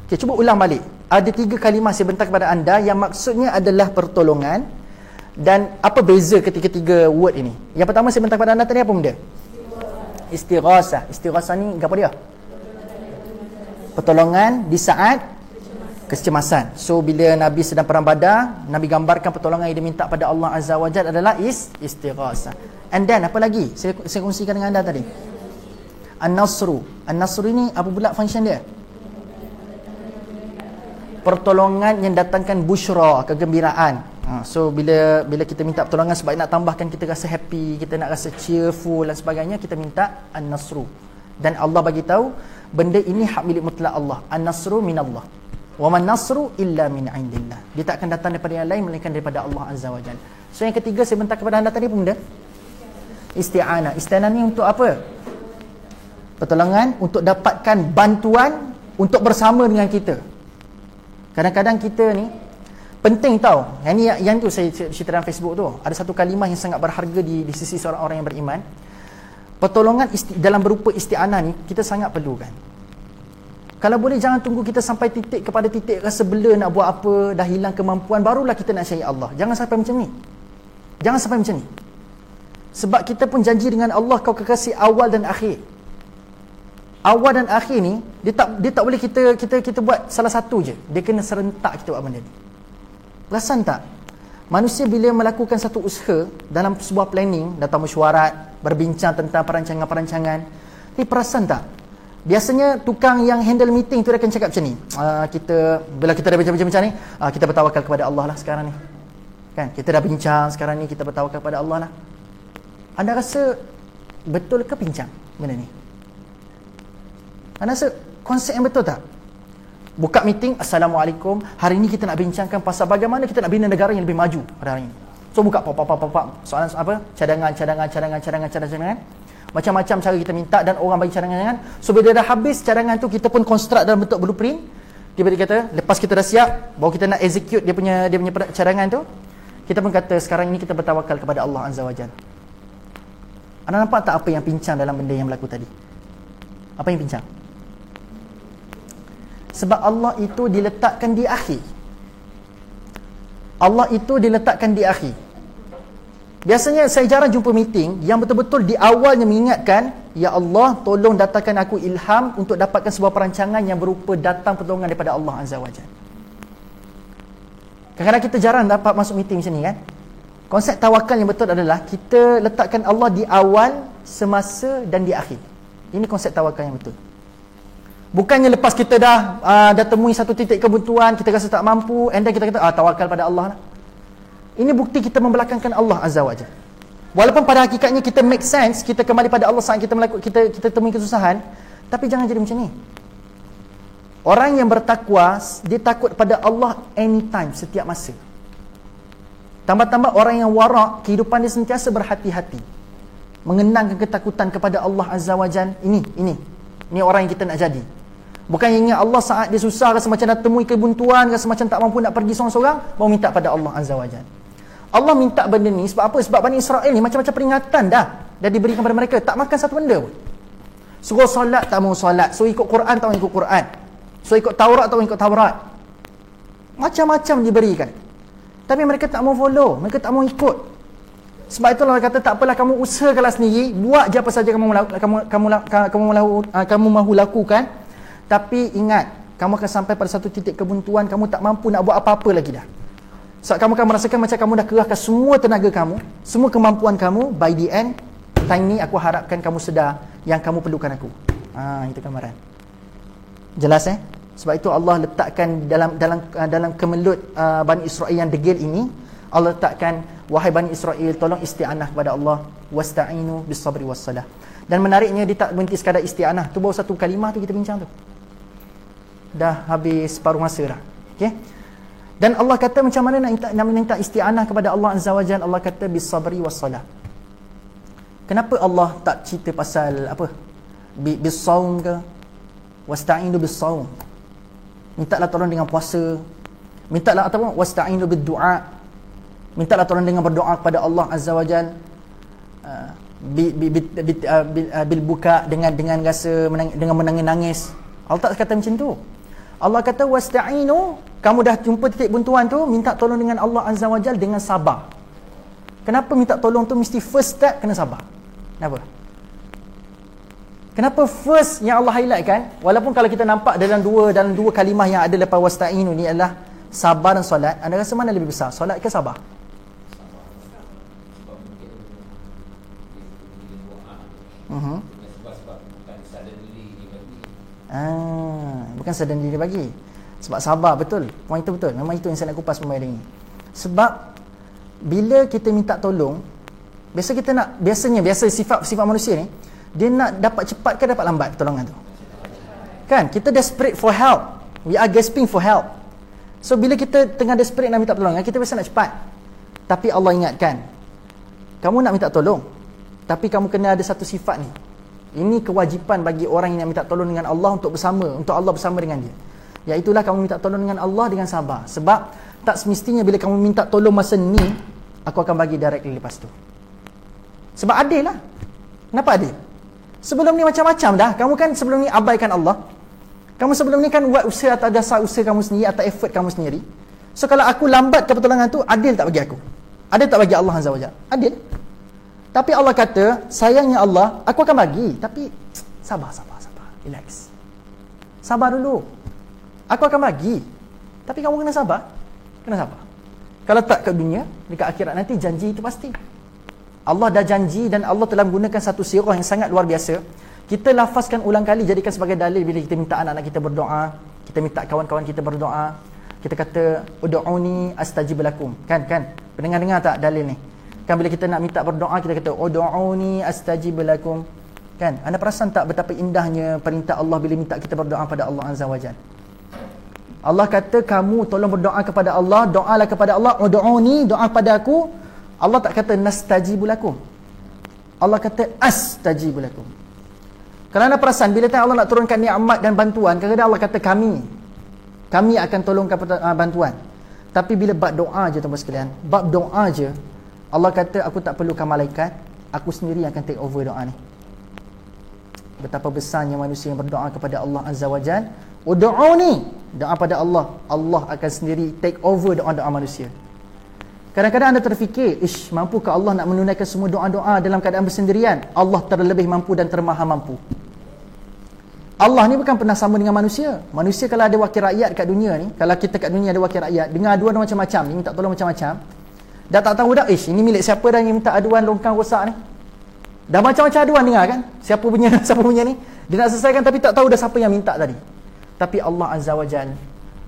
Okay, cuba ulang balik. Ada 3 kalimah saya bentang kepada anda yang maksudnya adalah pertolongan. Dan apa beza ketiga-tiga word ini? Yang pertama saya bentang kepada anda tadi apa benda? Istighasah. Istighasah ni apa dia? Pertolongan di saat kecemasan. So bila Nabi sedang perang Badar, Nabi gambarkan pertolongan yang diminta pada Allah Azza wa Jalla adalah istighasah. And then apa lagi? Saya kongsikan dengan anda tadi. An-Nasru. An-Nasru ini apa pula function dia? Pertolongan yang datangkan busyra, kegembiraan. So bila kita minta pertolongan sebab nak tambahkan kita rasa happy, kita nak rasa cheerful dan sebagainya, kita minta An-Nasru. Dan Allah bagi tahu benda ini hak milik mutlak Allah. An-Nasru minallah. Wa man nasru illa min indillah. Dia tak akan datang daripada yang lain melainkan daripada Allah Azza wa Jalla. So yang ketiga saya bentang kepada anda tadi apa benda? Isti'anah. Isti'anah ni untuk apa? Pertolongan untuk dapatkan bantuan untuk bersama dengan kita. Kadang-kadang kita ni penting tau. Yang tu saya cerita dalam Facebook tu. Ada satu kalimah yang sangat berharga di sisi seorang orang yang beriman. Pertolongan dalam berupa isti'anah ni kita sangat perlukan. Kalau boleh jangan tunggu kita sampai kepada titik rasa bela nak buat apa, dah hilang kemampuan, barulah kita nak cari Allah. Jangan sampai macam ni. Jangan sampai macam ni. Sebab kita pun janji dengan Allah, kau kekasih awal dan akhir. Awal dan akhir ni dia tak boleh kita buat salah satu je. Dia kena serentak kita buat benda ni. Perasan tak? Manusia bila melakukan satu usaha dalam sebuah planning, datang mesyuarat, berbincang tentang perancangan-perancangan, ni perasan tak? Biasanya tukang yang handle meeting tu dia akan cakap macam ni. Bila kita dah bincang-bincang macam ni, kita bertawakal kepada Allah lah sekarang ni. Kan? Kita dah bincang sekarang ni, kita bertawakal kepada Allah lah. Anda rasa betul ke bincang benda ni? Anda rasa konsep yang betul tak? Buka meeting, Assalamualaikum, hari ni kita nak bincangkan pasal bagaimana kita nak bina negara yang lebih maju pada hari ini. So buka pop, soalan apa? Cadangan. Macam-macam cara kita minta dan orang bagi cadangan. So bila dah habis cadangan tu, kita pun construct dalam bentuk blueprint. Tiba-tiba kata, lepas kita dah siap, baru kita nak execute dia punya cadangan tu, kita pun kata sekarang ini kita bertawakal kepada Allah Azza wa Jalla. Anda nampak tak apa yang pincang dalam benda yang berlaku tadi? Apa yang pincang? Sebab Allah itu diletakkan di akhir. Allah itu diletakkan di akhir. Biasanya saya jarang jumpa meeting yang betul-betul di awalnya mengingatkan, ya Allah, tolong datangkan aku ilham untuk dapatkan sebuah perancangan yang berupa datang pertolongan daripada Allah Azza wa Jalla. Kadang-kadang kita jarang dapat masuk meeting macam ni kan. Konsep tawakal yang betul adalah kita letakkan Allah di awal, semasa dan di akhir. Ini konsep tawakal yang betul. Bukannya lepas kita dah temui satu titik kebuntuan, kita rasa tak mampu, and then kita kata tawakal pada Allah lah. Ini bukti kita membelakangkan Allah Azza wa Jalla. Walaupun pada hakikatnya kita make sense, kita kembali pada Allah saat kita temui kesusahan, tapi jangan jadi macam ni. Orang yang bertakwa, dia takut pada Allah anytime, setiap masa. Tambah-tambah orang yang warak, kehidupan dia sentiasa berhati-hati. mengenangkan ketakutan kepada Allah Azza wa Jal. Ini orang yang kita nak jadi. Bukan ingat Allah saat dia susah, rasa macam nak temui kebuntuan, rasa macam tak mampu nak pergi seorang-seorang, mau minta pada Allah Azza wa Jal. Allah minta benda ni sebab apa? Sebab Bani Israel ni macam-macam peringatan dah diberikan kepada mereka, tak makan satu benda pun. Suruh solat tak mau solat, suruh ikut Quran tak mau ikut Quran, suruh ikut Taurat tak mau ikut Taurat. Macam-macam diberikan. Tapi mereka tak mau follow, mereka tak mau ikut. Sebab itulah Allah kata tak apalah, kamu usahakanlah sendiri, buat je apa saja kamu mahu lakukan. Tapi ingat, kamu akan sampai pada satu titik kebuntuan, kamu tak mampu nak buat apa-apa lagi dah. Sebab kamu akan merasakan macam kamu dah kerahkan semua tenaga kamu, semua kemampuan kamu. By the end, time ni aku harapkan kamu sedar yang kamu perlukan aku. Itu gambaran. Jelas Sebab itu Allah letakkan dalam kemelut Bani Israel yang degil ini, Allah letakkan, wahai Bani Israel, tolong isti'anah kepada Allah, wasta'inu bis sabri was salah. Dan menariknya, dia tak berhenti sekadar isti'anah. Tu baru satu kalimah tu kita bincang tu. Dah habis separuh masa dah. Okey. Dan Allah kata macam mana nak minta isti'anah kepada Allah Azza wa Jalla. Allah kata bis sabri was salah. Kenapa Allah tak cerita pasal apa? Bis saum ke? Wasta'inu bis saum. Mintalah tolong dengan puasa. Mintalah ataupun wasta'inu bid du'a. Mintalah tolong dengan berdoa kepada Allah Azza wa Jalla. Bil buka, dengan rasa dengan menangis. Allah tak kata macam tu. Allah kata wasta'inu, kamu dah jumpa titik buntuan tu, minta tolong dengan Allah Azza wa Jalla dengan sabar. Kenapa minta tolong tu mesti first step kena sabar? Kenapa first yang Allah highlight kan? Walaupun kalau kita nampak dalam dua kalimah yang ada lepas wasta'inu ni adalah sabar dan solat, anda rasa mana lebih besar? Solat ke sabar? Bukan suddenly dia bagi. Sebab sabar, betul. Point itu betul. Memang itu yang saya nak kupas pemain ini. Sebab bila kita minta tolong, biasa sifat manusia ni, dia nak dapat cepat ke dapat lambat pertolongan tu? Kan? Kita desperate for help. We are gasping for help. So bila kita tengah desperate nak minta pertolongan, kita biasa nak cepat. Tapi Allah ingatkan, kamu nak minta tolong, tapi kamu kena ada satu sifat ni. Ini kewajipan bagi orang yang minta tolong dengan Allah untuk Allah bersama dengan dia. Iaitulah kamu minta tolong dengan Allah dengan sabar. Sebab tak semestinya bila kamu minta tolong masa ni, aku akan bagi directly lepas tu. Sebab adil lah. Kenapa adil? Sebelum ni macam-macam dah. Kamu kan sebelum ni abaikan Allah. Kamu sebelum ni kan buat usaha atas dasar usaha kamu sendiri, atas effort kamu sendiri. So kalau aku lambat ke pertolongan tu, adil tak bagi aku? Adil tak bagi Allah Azza wa Jalla? Adil. Tapi Allah kata, sayangnya Allah, aku akan bagi. Tapi sabar. Relax. Sabar dulu. Aku akan bagi. Tapi kamu kena sabar. Kalau tak kat dunia, dekat akhirat nanti janji itu pasti. Allah dah janji dan Allah telah menggunakan satu sirah yang sangat luar biasa. Kita lafazkan ulang kali, jadikan sebagai dalil bila kita minta anak-anak kita berdoa, kita minta kawan-kawan kita berdoa. Kita kata, ud'uni astajib lakum. Kan? Pendengar-dengar tak dalil ni? Kan bila kita nak minta berdoa, kita kata ud'uni astajib lakum. Kan? Anda perasan tak betapa indahnya perintah Allah bila minta kita berdoa pada Allah Azza wa Jalla? Allah kata, kamu tolong berdoa kepada Allah, doalah kepada Allah, ud'uni, doa pada aku. Allah tak kata nastajib lakum. Allah kata astajib lakum. Kalau anda perasan, bila Allah nak turunkan nikmat dan bantuan, kadang-kadang Allah kata kami akan tolongkan bantuan. Tapi bila bab doa je tuan-tuan sekalian, bab doa je, Allah kata aku tak perlukan malaikat, aku sendiri akan take over doa ni. Betapa besarnya manusia yang berdoa kepada Allah Azza wa Jalla. Ud'uni, doa pada Allah, Allah akan sendiri take over doa-doa manusia. Kadang-kadang anda terfikir, mampukah Allah nak menunaikan semua doa-doa dalam keadaan bersendirian? Allah terlebih mampu dan termaha mampu. Allah ni bukan pernah sama dengan manusia. Manusia kalau ada wakil rakyat kat dunia ni, kalau kita kat dunia ada wakil rakyat, dengar aduan macam-macam ni, minta tolong macam-macam, dah tak tahu dah, ini milik siapa dah yang minta aduan longkang rosak ni. Dah macam-macam aduan dengar kan? Siapa punya ni? Dia nak selesaikan tapi tak tahu dah siapa yang minta tadi. Tapi Allah Azza wa Jalla,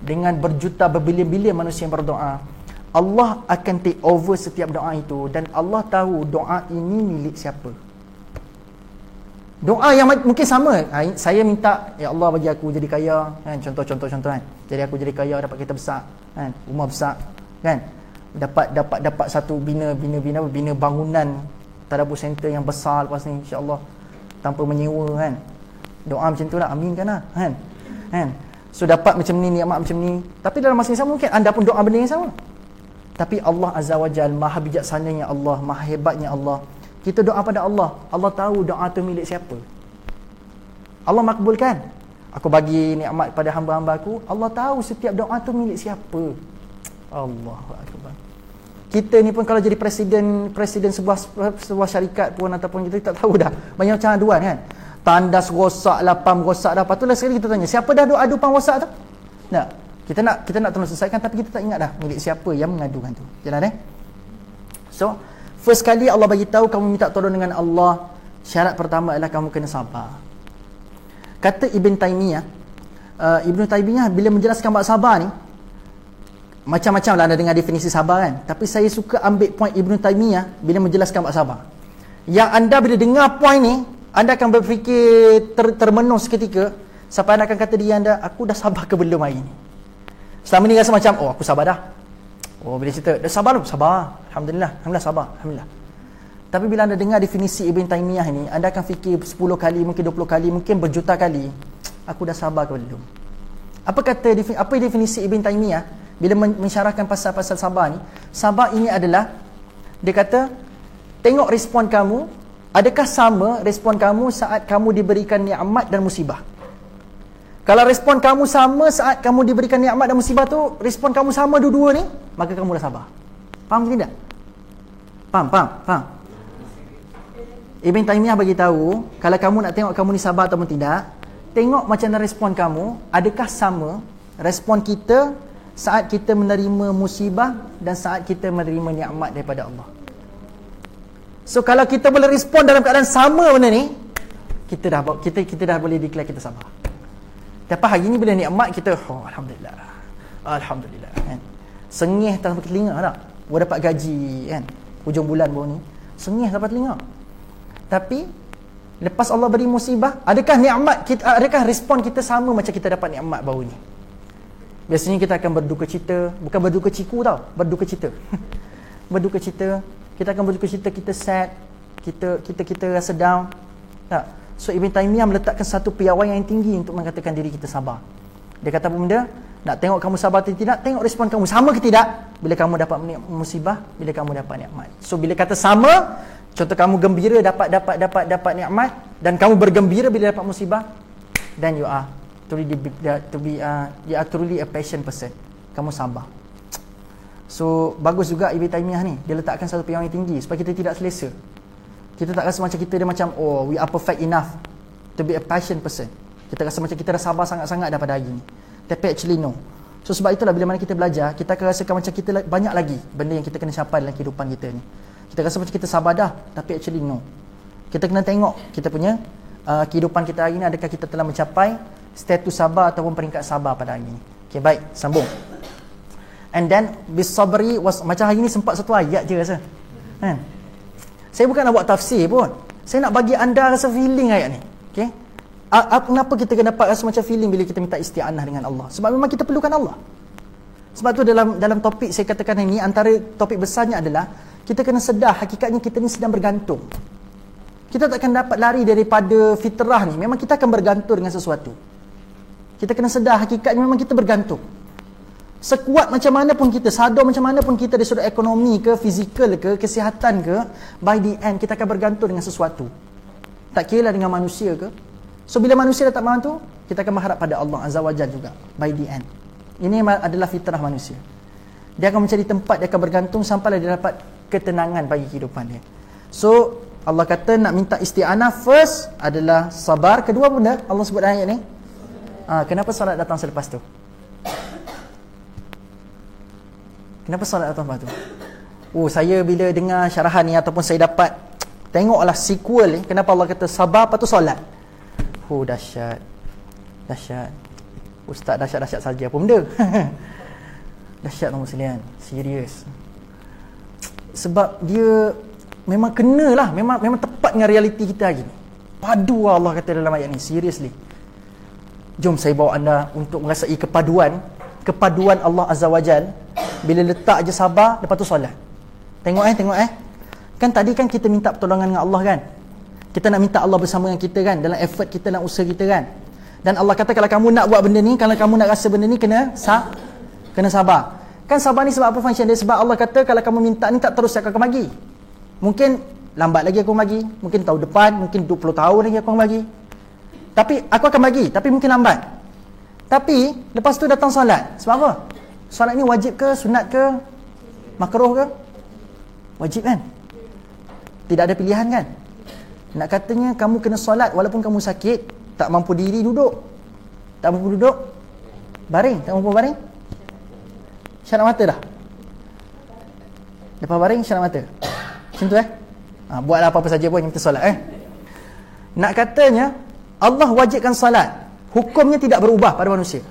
dengan berjuta berbilion-bilion manusia yang berdoa, Allah akan take over setiap doa itu. Dan Allah tahu doa ini milik siapa. Doa yang mungkin sama, saya minta, ya Allah bagi aku jadi kaya, kan? Contoh kan. Jadi aku jadi kaya, dapat kereta besar, kan? Rumah besar, kan? Dapat satu bina bangunan tadabbur center yang besar lepas ni, insya-Allah, tanpa menyewa kan. Doa macam tu lah, aminkan lah kan. So dapat macam ni, nikmat macam ni, tapi dalam masa yang sama mungkin anda pun doa benda yang sama. Tapi Allah Azza wa Jal, maha bijaksananya Allah, maha hebatnya Allah. Kita doa pada Allah, Allah tahu doa tu milik siapa. Allah makbulkan. Aku bagi nikmat pada hamba-hamba aku, Allah tahu setiap doa tu milik siapa. Allahu akbar. Kita ni pun kalau jadi presiden sebuah syarikat pun, ataupun kita tak tahu dah banyak macam aduan kan. Tandas rosak lah, pam rosak dah. Lepas tu lah sekali kita tanya, siapa dah adu pam rosak tu? Tak. Kita nak tolong selesaikan, tapi kita tak ingat dah milik siapa yang mengadukan tu. Jalan So, first kali Allah bagi tahu kamu minta tolong dengan Allah, syarat pertama adalah kamu kena sabar. Kata Ibn Taymiyah, bila menjelaskan bab sabar ni, macam-macam lah anda dengar definisi sabar kan, tapi saya suka ambil point Ibn Taymiyah bila menjelaskan bab sabar. Yang anda bila dengar point ni, anda akan berfikir termenung seketika, sampai anda akan kata diri anda, aku dah sabar ke belum hari ni? Selama ni rasa macam, oh aku sabar dah. Oh bila cerita, dah sabar belum? Sabar. Alhamdulillah sabar. Alhamdulillah. Tapi bila anda dengar definisi Ibn Taymiyah ni, anda akan fikir 10 kali, mungkin 20 kali, mungkin berjuta kali, aku dah sabar ke belum? Apa definisi Ibn Taymiyah bila mensyarahkan pasal-pasal sabar ni? Sabar ini adalah, dia kata, tengok respon kamu, adakah sama respon kamu saat kamu diberikan nikmat dan musibah? Kalau respon kamu sama saat kamu diberikan nikmat dan musibah tu, respon kamu sama dua-dua ni, maka kamu dah sabar. Faham ke tidak? Faham? Ibn Taymiyah bagi tahu, kalau kamu nak tengok kamu ni sabar ataupun tidak, tengok macam mana respon kamu, adakah sama respon kita saat kita menerima musibah dan saat kita menerima nikmat daripada Allah. So kalau kita boleh respon dalam keadaan sama benda ni, kita dah boleh declare kita sabar. Tapi hari ni bila nikmat kita, oh Alhamdulillah kan. Sengih tanpa telinga tak? Baru dapat gaji kan, hujung bulan baru ni, sengih tanpa telinga. Tapi lepas Allah beri musibah, adakah nikmat kita, adakah respon kita sama macam kita dapat nikmat baru ni? Biasanya kita akan berduka cita, bukan berduka ciku tau, berduka cita. Berduka cita, kita akan berduka cita, kita sad, kita rasa down. Tak? So Ibn Taymiyah meletakkan satu piawaian yang tinggi untuk mengatakan diri kita sabar. Dia kata apa benda? Nak tengok kamu sabar atau tidak, tengok respon kamu sama ke tidak bila kamu dapat musibah, bila kamu dapat nikmat. So bila kata sama, contoh kamu gembira dapat nikmat, dan kamu bergembira bila dapat musibah, then you are truly a patient person. Kamu sabar. So bagus juga Ibn Taymiyah ni, dia letakkan satu piawaian yang tinggi supaya kita tidak selesa. Kita tak rasa macam kita dah macam, oh we are perfect enough to be a patient person. Kita rasa macam kita dah sabar sangat-sangat dah pada hari ni. Tapi actually no. So sebab itulah bila mana kita belajar, kita akan rasakan macam kita banyak lagi benda yang kita kena capai dalam kehidupan kita ni. Kita rasa macam kita sabar dah, tapi actually no. Kita kena tengok kita punya kehidupan kita hari ni, adakah kita telah mencapai status sabar ataupun peringkat sabar pada hari ni. Okay, baik, sambung. And then bisabri was, macam hari ni sempat satu ayat je rasa kan. Saya bukan nak buat tafsir pun, saya nak bagi anda rasa feeling ayat ni. Okay, kenapa kita kena dapat rasa macam feeling bila kita minta isti'anah dengan Allah? Sebab memang kita perlukan Allah. Sebab tu dalam topik saya katakan ini, antara topik besarnya adalah kita kena sedar hakikatnya kita ni sedang bergantung. Kita takkan dapat lari daripada fitrah ni. Memang kita akan bergantung dengan sesuatu. Kita kena sedar hakikatnya memang kita bergantung. Sekuat macam mana pun kita, sadar macam mana pun kita dari sudut ekonomi ke, fizikal ke, kesihatan ke, by the end kita akan bergantung dengan sesuatu. Tak kira lah dengan manusia ke. So bila manusia dah tak mampu, kita akan berharap pada Allah Azza wa Jalla juga, by the end. Ini adalah fitrah manusia. Dia akan mencari tempat dia akan bergantung sampailah dia dapat ketenangan bagi kehidupan dia. So Allah kata nak minta isti'anah, first adalah sabar. Kedua benda Allah sebut dalam ayat ni, kenapa solat datang selepas tu? Kenapa solat datang selepas tu? Oh, saya bila dengar syarahan ni ataupun saya dapat tengoklah sequel ni, kenapa Allah kata sabar lepas tu solat? Oh, dahsyat. Ustaz dahsyat saja apa benda? Dahsyat tuan sekalian, serius. Sebab dia memang kenalah, memang tepat dengan realiti kita hari ni. Padu Allah kata dalam ayat ni, seriously. Jom saya bawa anda untuk merasai kepaduan Allah Azza wa Jal. Bila letak je sabar, lepas tu solat. Tengok. Kan tadi kan kita minta pertolongan dengan Allah kan. Kita nak minta Allah bersama dengan kita kan, dalam effort kita, dalam usaha kita kan. Dan Allah kata kalau kamu nak buat benda ni, kalau kamu nak rasa benda ni, kena sabar. Kan sabar ni sebab apa function dia? Sebab Allah kata kalau kamu minta ni tak terus aku akan bagi. Mungkin lambat lagi aku bagi, mungkin tahun depan, mungkin 20 tahun lagi aku akan bagi. Tapi aku akan bagi, tapi mungkin lambat. Tapi lepas tu datang solat. Sebab apa? Solat ni wajib ke, sunat ke, makruh ke? Wajib kan? Tidak ada pilihan kan? Nak katanya kamu kena solat walaupun kamu sakit, tak mampu diri, duduk. Tak mampu duduk, baring. Tak mampu baring, syarat mata dah. Lepas baring, syarat mata. Macam tu buatlah apa-apa saja pun yang kita solat Nak katanya Allah wajibkan solat, hukumnya tidak berubah pada manusia.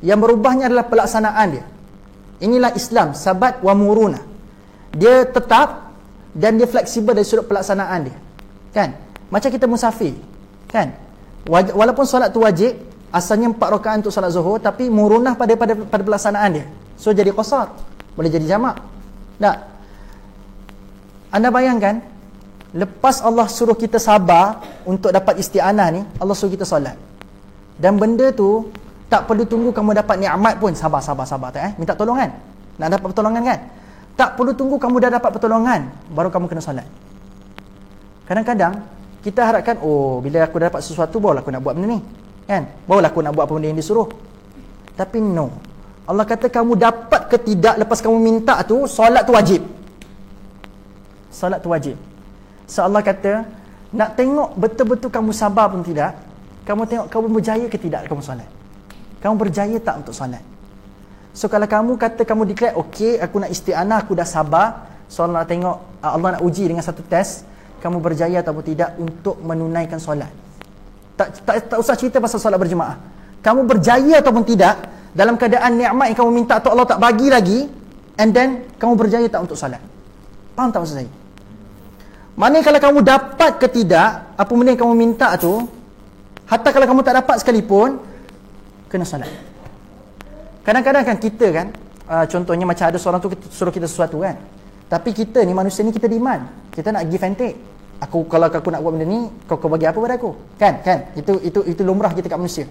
Yang berubahnya adalah pelaksanaan dia. Inilah Islam, sabat wa muruna. Dia tetap dan dia fleksibel dari sudut pelaksanaan dia. Kan? Macam kita musafir. Kan? Walaupun solat tu wajib, asalnya 4 rakaat untuk solat zuhur, tapi murunah pada pelaksanaan dia. So jadi qasar, boleh jadi jamak. Tak? Anda bayangkan, lepas Allah suruh kita sabar untuk dapat isti'anah ni, Allah suruh kita solat. Dan benda tu tak perlu tunggu kamu dapat nikmat pun, sabar tak minta tolongan. Nak dapat pertolongan kan? Tak perlu tunggu kamu dah dapat pertolongan baru kamu kena solat. Kadang-kadang kita harapkan, bila aku dah dapat sesuatu barulah aku nak buat benda ni, kan? Barulah aku nak buat apa benda yang disuruh. Tapi no. Allah kata kamu dapat ke tidak lepas kamu minta tu, solat tu wajib. Solat tu wajib. So Allah kata, nak tengok betul-betul kamu sabar pun tidak, kamu tengok kamu berjaya ke tidak kamu solat. Kamu berjaya tak untuk solat? So kalau kamu kata kamu declare, okey, aku nak isti'anah, aku dah sabar, so Allah nak tengok, Allah nak uji dengan satu test, kamu berjaya ataupun tidak untuk menunaikan solat. Tak usah cerita pasal solat berjemaah. Kamu berjaya ataupun tidak dalam keadaan nikmat yang kamu minta tu Allah tak bagi lagi, and then kamu berjaya tak untuk solat. Faham tak maksud saya? Maknanya kalau kamu dapat ke tidak apa benda yang kamu minta tu, hatta kalau kamu tak dapat sekalipun, kena solat. Kadang-kadang kan kita kan, contohnya macam ada seorang tu suruh kita sesuatu kan, tapi kita ni, manusia ni, kita demand, kita nak give and take. Kalau aku nak buat benda ni, kau bagi apa pada aku? Kan? Itu lumrah kita kat manusia.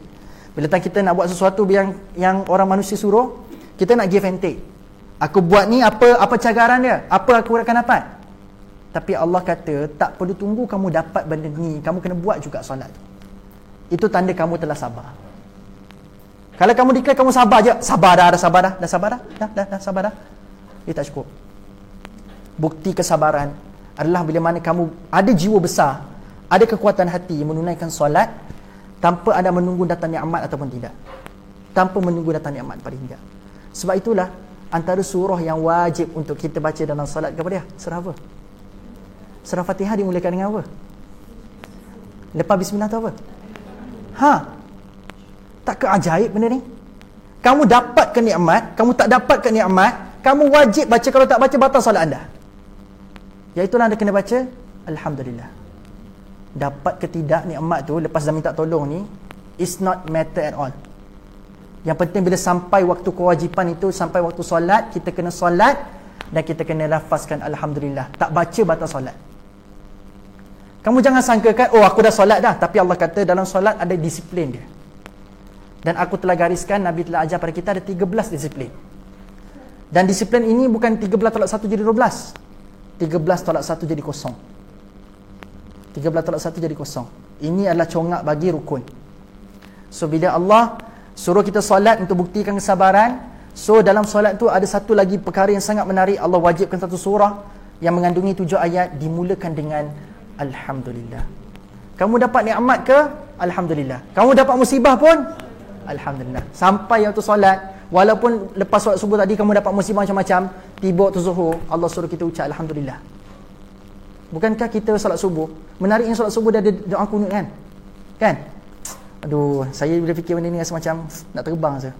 Bila kita nak buat sesuatu yang orang manusia suruh, kita nak give and take. Aku buat ni, apa cagaran dia? Apa aku akan dapat? Tapi Allah kata, tak perlu tunggu kamu dapat benda ni, kamu kena buat juga solat tu. Itu tanda kamu telah sabar. Kalau kamu declare kamu sabar je, sabar dah, dia tak cukup. Bukti kesabaran adalah bila mana kamu ada jiwa besar, ada kekuatan hati menunaikan solat tanpa ada menunggu datang nikmat ataupun tidak. Tanpa menunggu datang nikmat pada hingga. Sebab itulah antara surah yang wajib untuk kita baca dalam solat kepada dia, surah apa? Surah Fatihah dimulakan dengan apa? Lepas bismillah tu apa? Tak ke ajaib benda ni? Kamu dapat ke nikmat, kamu tak dapat ke nikmat, kamu wajib baca. Kalau tak baca, batal solat anda. Iaitulah anda kena baca Alhamdulillah. Dapat ke tidak nikmat tu lepas dah minta tolong ni, is not matter at all. Yang penting bila sampai waktu kewajipan itu, sampai waktu solat, kita kena solat dan kita kena lafazkan Alhamdulillah. Tak baca, batal solat. Kamu jangan sangkakan, aku dah solat dah, tapi Allah kata dalam solat ada disiplin dia. Dan aku telah gariskan, Nabi telah ajar pada kita ada 13 disiplin. Dan disiplin ini bukan 13 tolak 1 jadi 12. 13 tolak 1 jadi kosong. 13 tolak 1 jadi kosong. Ini adalah congak bagi rukun. So bila Allah suruh kita solat untuk buktikan kesabaran, so dalam solat tu ada satu lagi perkara yang sangat menarik. Allah wajibkan satu surah yang mengandungi 7 ayat, dimulakan dengan Alhamdulillah. Kamu dapat nikmat ke? Alhamdulillah. Kamu dapat musibah pun? Alhamdulillah. Sampai waktu solat, walaupun lepas solat subuh tadi kamu dapat musibah macam-macam, tiba waktu zuhur, Allah suruh kita ucap Alhamdulillah. Bukankah kita solat subuh, menariknya solat subuh dah ada doa kunut kan? Kan? Aduh, saya bila fikir benda ni rasa macam nak terbang rasa.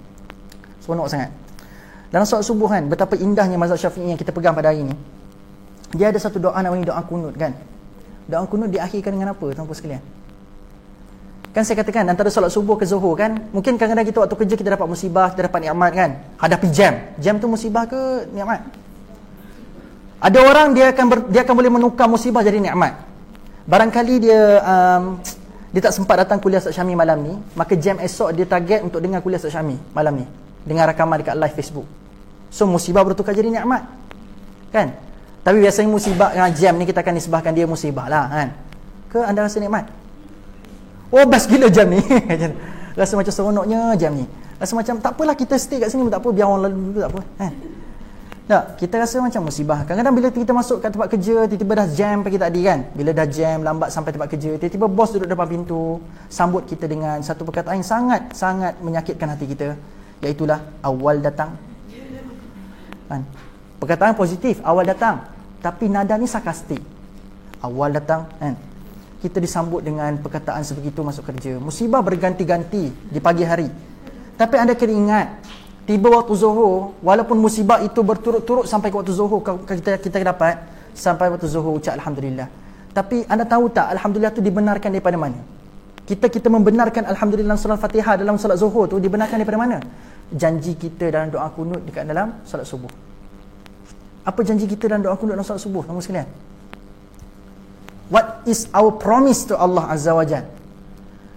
Seronok sangat. Dalam solat subuh kan, betapa indahnya mazhab Syafi'i yang kita pegang pada hari ni. Dia ada satu doa namanya doa kunut kan. Doa kunut diakhirkan dengan apa tuan-tuan sekalian? Kan saya katakan antara solat subuh ke zuhur kan, mungkin kadang-kadang kita waktu kerja kita dapat musibah, kita dapat nikmat kan. Hadapi jam. Jam tu musibah ke nikmat? Ada orang dia akan boleh menukar musibah jadi nikmat. Barangkali dia tak sempat datang kuliah Ustaz Syami malam ni, maka jam esok dia target untuk dengar kuliah Ustaz Syami malam ni, dengar rakaman dekat live Facebook. So musibah bertukar jadi nikmat, kan? Tapi biasanya musibah jam ni kita akan nisbahkan dia musibah lah, kan? Ke anda rasa nikmat? Oh best gila jam ni. Rasa macam seronoknya jam ni. Rasa macam tak apalah, kita stay kat sini pun tak apa, biar orang lalu tak apa, kan? Tak, kita rasa macam musibah. Kadang-kadang bila kita masuk kat tempat kerja, tiba-tiba dah jam pagi tadi, kan? Bila dah jam, lambat sampai tempat kerja, tiba-tiba bos duduk depan pintu, sambut kita dengan satu perkataan yang sangat menyakitkan hati kita, iaitulah awal datang, kan? Perkataan positif, awal datang, tapi nada ni sarkastik. Awal datang, kan? Kita disambut dengan perkataan sebegitu masuk kerja. Musibah berganti-ganti di pagi hari. Tapi anda kena ingat, tiba waktu zuhur, walaupun musibah itu berturut-turut sampai ke waktu zuhur, kita dapat sampai waktu zuhur ucap alhamdulillah. Tapi anda tahu tak, alhamdulillah tu dibenarkan daripada mana? Kita membenarkan alhamdulillah dalam surah Al-Fatihah dalam solat zuhur tu dibenarkan daripada mana? Janji kita dalam doa kunut dekat dalam solat subuh. Apa janji kita dalam doa kunut dalam solat subuh, kamu sekalian? What is our promise to Allah Azza wa Jalla?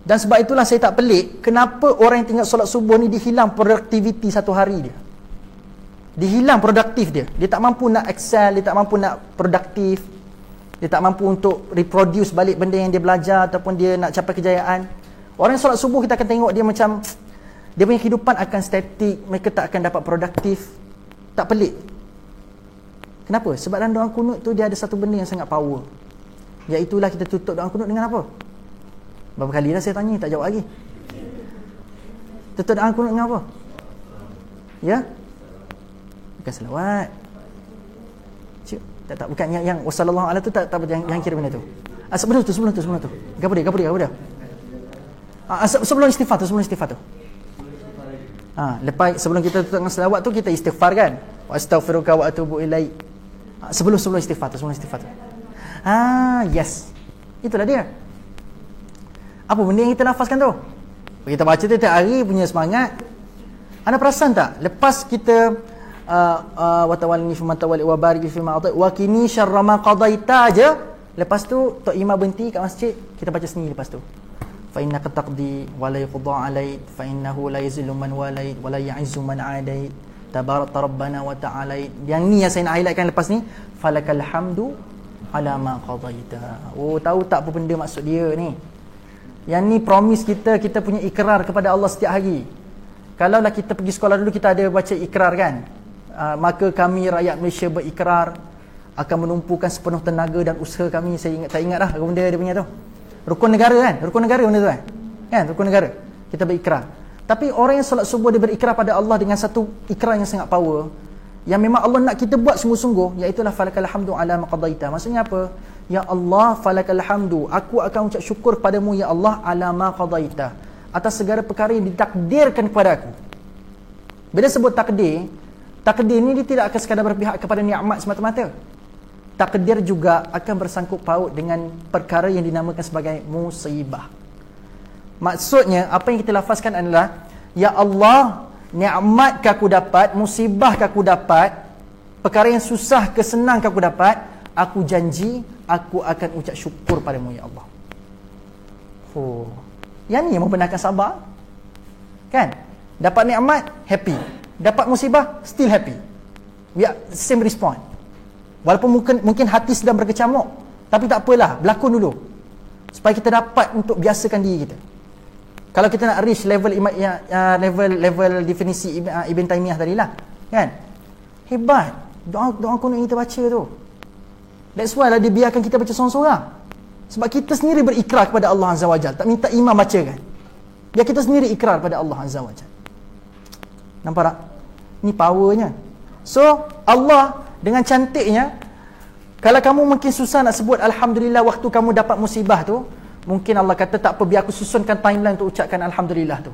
Dan sebab itulah saya tak pelik kenapa orang yang tinggal solat subuh ni dihilang produktiviti satu hari dia. Dihilang produktif dia. Dia tak mampu nak excel, dia tak mampu nak produktif. Dia tak mampu untuk reproduce balik benda yang dia belajar ataupun dia nak capai kejayaan. Orang yang solat subuh kita akan tengok dia macam dia punya kehidupan akan statik, mereka tak akan dapat produktif. Tak pelik. Kenapa? Sebab dalam doa kunut tu dia ada satu benda yang sangat power. Iaitulah kita tutup doa kunut dengan apa? Berapa kali dah saya tanya, tak jawab lagi. Tutup doa kunut dengan apa? Ya? Bukan selawat. Cik, tak bukan yang wassallallahu ala tu, tak yang kira benda tu. Sebelum tu. Gapo dia? Sebelum istighfar tu. Lepas sebelum kita tutup dengan selawat tu, kita istighfar, kan? Wa astaghfiruka wa atubu ilaik. Sebelum istighfar tu. Yes. Itulah dia. Apa benda yang kita lafazkan tu? Kita baca tu tiap hari punya semangat. Anda perasan tak? Lepas kita wa tawallini fi man tawalli wa barik fi ma atai wa qini syarra ma qadaita je, lepas tu Tok Imam berhenti kat masjid, kita baca sendiri lepas tu. Fa innaka taqdi wa la yuqda alait fa innahu la yazillu man walait wa la ya'izzu man adait tabarakta rabbana wa ta'ala. Yang ni yang saya nak highlightkan lepas ni, falakal hamdu ala ma qadaita. Oh, tahu tak apa benda maksud dia ni? Yang ni promise kita punya ikrar kepada Allah setiap hari. Kalaulah kita pergi sekolah dulu, kita ada baca ikrar, kan? Maka kami rakyat Malaysia berikrar akan menumpukan sepenuh tenaga dan usaha kami. Saya tak ingat dah apa benda dia punya tu. Rukun negara, kan? Rukun negara benda tu, kan? Rukun negara. Kita berikrar. Tapi orang yang solat subuh dia berikrar pada Allah dengan satu ikrar yang sangat power, yang memang Allah nak kita buat sungguh-sungguh, iaitulah falakal hamdu ala ma qadaita. Maksudnya apa? Ya Allah, falakal hamdu, aku akan ucap syukur padamu ya Allah ala ma qadaita, atas segala perkara yang ditakdirkan kepada aku. Bila sebut takdir ni dia tidak akan sekadar berpihak kepada nikmat semata-mata. Takdir juga akan bersangkut paut dengan perkara yang dinamakan sebagai musibah. Maksudnya apa yang kita lafazkan adalah, ya Allah, nikmat ke aku dapat, musibah ke aku dapat, perkara yang susah ke senang ke aku dapat, aku janji aku akan ucap syukur padamu ya Allah. Yang ni yang membenarkan sabar, kan? Dapat nikmat, happy. Dapat musibah, still happy. We are same response. Walaupun mungkin hati sedang berkecamuk, tapi tak apalah, berlakon dulu supaya kita dapat untuk biasakan diri kita. Kalau kita nak reach level definisi Ibn Taymiyah tadilah, kan? Hebat doa kunut yang kita baca tu. That's why lah dia biarkan kita baca seorang-seorang. Sebab kita sendiri berikrar kepada Allah Azza wa Jalla, tak minta imam baca, kan? Biar kita sendiri ikrar pada Allah Azza wa Jalla. Nampak tak? Ni powernya. So Allah dengan cantiknya, kalau kamu mungkin susah nak sebut alhamdulillah waktu kamu dapat musibah tu, mungkin Allah kata tak apa, biar aku susunkan timeline untuk ucapkan alhamdulillah tu.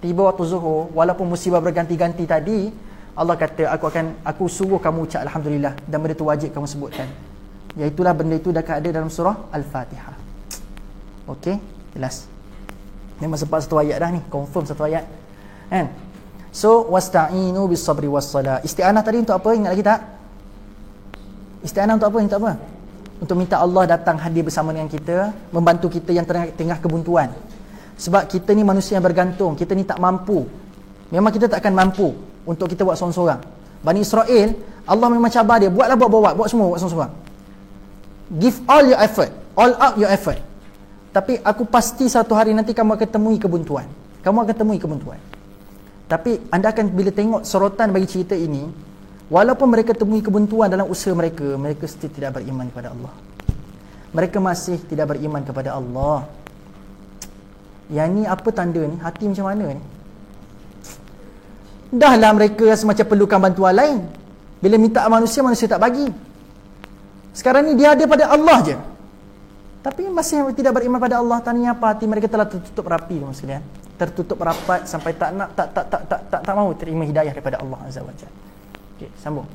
Tiba waktu zuhur, walaupun musibah berganti-ganti tadi, Allah kata aku suruh kamu ucap alhamdulillah, dan benda tu wajib kamu sebutkan. Iaitulah benda itu dah ada dalam surah Al-Fatihah. Okey, jelas. Memang sempat satu ayat dah ni, confirm satu ayat, kan? So wasta'inu bis sabri was salah. Isti'anah tadi untuk apa? Ingat lagi tak? Isti'anah untuk apa? Untuk apa? Untuk minta Allah datang hadir bersama dengan kita, membantu kita yang tengah kebuntuan. Sebab kita ni manusia yang bergantung, kita ni tak mampu. Memang kita tak akan mampu untuk kita buat seorang-seorang. Bani Israel, Allah memang cabar dia, buat semua buat seorang-seorang. Give all your effort, all out your effort. Tapi aku pasti satu hari nanti kamu akan temui kebuntuan. Tapi anda akan bila tengok sorotan bagi cerita ini, walaupun mereka temui kebuntuan dalam usaha mereka, mereka still tidak beriman kepada Allah. Mereka masih tidak beriman kepada Allah. Yang ni apa tanda ni? Hati macam mana ni? Dahlah mereka semacam perlukan bantuan lain. Bila minta manusia, manusia tak bagi. Sekarang ni dia ada pada Allah je. Tapi masih tidak beriman pada Allah. Tanya apa? Hati mereka telah tertutup rapi, sekalian. Tertutup rapat sampai tak mahu terima hidayah daripada Allah Azza wa Jalla. Okey, sambung.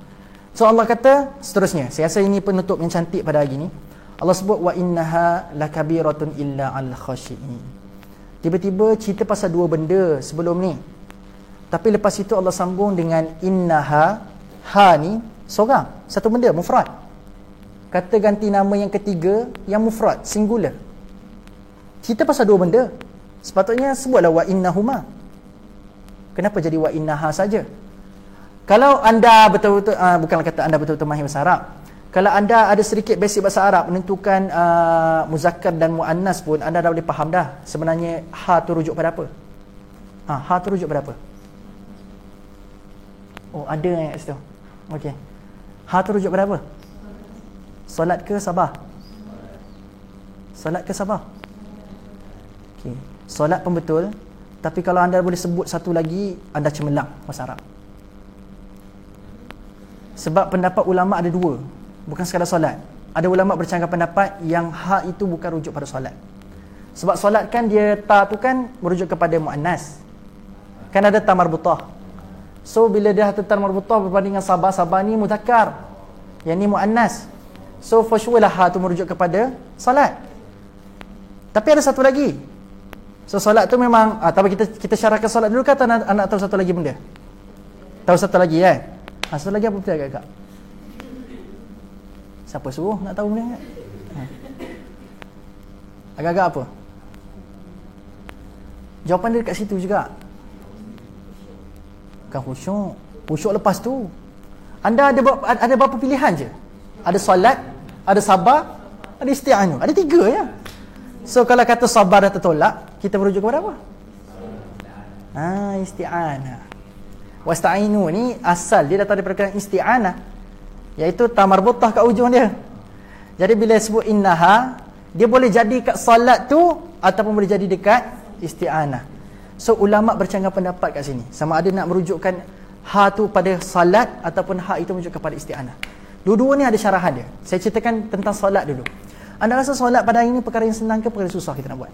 So Allah kata seterusnya, saya rasa ini penutup yang cantik pada hari ini. Allah sebut wa innaha lakabiratun illa al khashiin. Tiba-tiba cerita pasal dua benda sebelum ni. Tapi lepas itu Allah sambung dengan innaha, ha ni seorang, satu benda, mufrad. Kata ganti nama yang ketiga yang mufrad, singular. Cerita pasal dua benda. Sepatutnya sebutlah wa innahuma. Kenapa jadi wa innaha saja? Kalau anda betul-betul bukanlah kata anda betul-betul mahir bahasa Arab. Kalau anda ada sedikit basic bahasa Arab, menentukan muzakkar dan muannas pun anda dah boleh faham dah. Sebenarnya ha tu rujuk pada apa? Ha tu rujuk pada apa? Oh, ada yang kat situ. Okey. Ha tu rujuk pada apa? Solat ke sabar? Solat ke sabar? Okey. Solat pun betul. Tapi kalau anda boleh sebut satu lagi, anda cemerlang bahasa Arab. Sebab pendapat ulama ada dua, bukan sekadar solat. Ada ulama bercanggah pendapat yang ha itu bukan rujuk pada solat. Sebab solat kan dia ta tu kan merujuk kepada muannas. Kan ada ta marbutah. So bila dia ta marbutah berbanding dengan sabar ni muzakkar. Yang ni muannas. So for sure lah ha tu merujuk kepada solat. Tapi ada satu lagi. So solat tu memang tapi kita syarahkan solat dulu kata anak tahu satu lagi benda. Tahu satu lagi satu lagi apa betul agak-agak? Siapa suruh nak tahu benda? Agak-agak apa? Jawapan dia dekat situ juga. Bukan khusyuk. Khusyuk lepas tu. Anda ada berapa pilihan je? Ada solat, ada sabar, ada isti'anah. Ada tiga ya. So kalau kata sabar dah tertolak, kita merujuk kepada apa? Isti'anah. Wasta'inu ni asal dia datang daripada isti'anah, iaitu ta marbutah kat ujung dia. Jadi bila sebut innaha, dia boleh jadi kat solat tu ataupun boleh jadi dekat isti'anah. So ulama bercanggah pendapat kat sini, sama ada nak merujukkan ha tu pada solat ataupun ha itu merujuk kepada isti'anah. Dua-dua ni ada syarahan dia. Saya ceritakan tentang solat dulu. Anda rasa solat pada hari ini perkara yang senang ke perkara susah kita nak buat?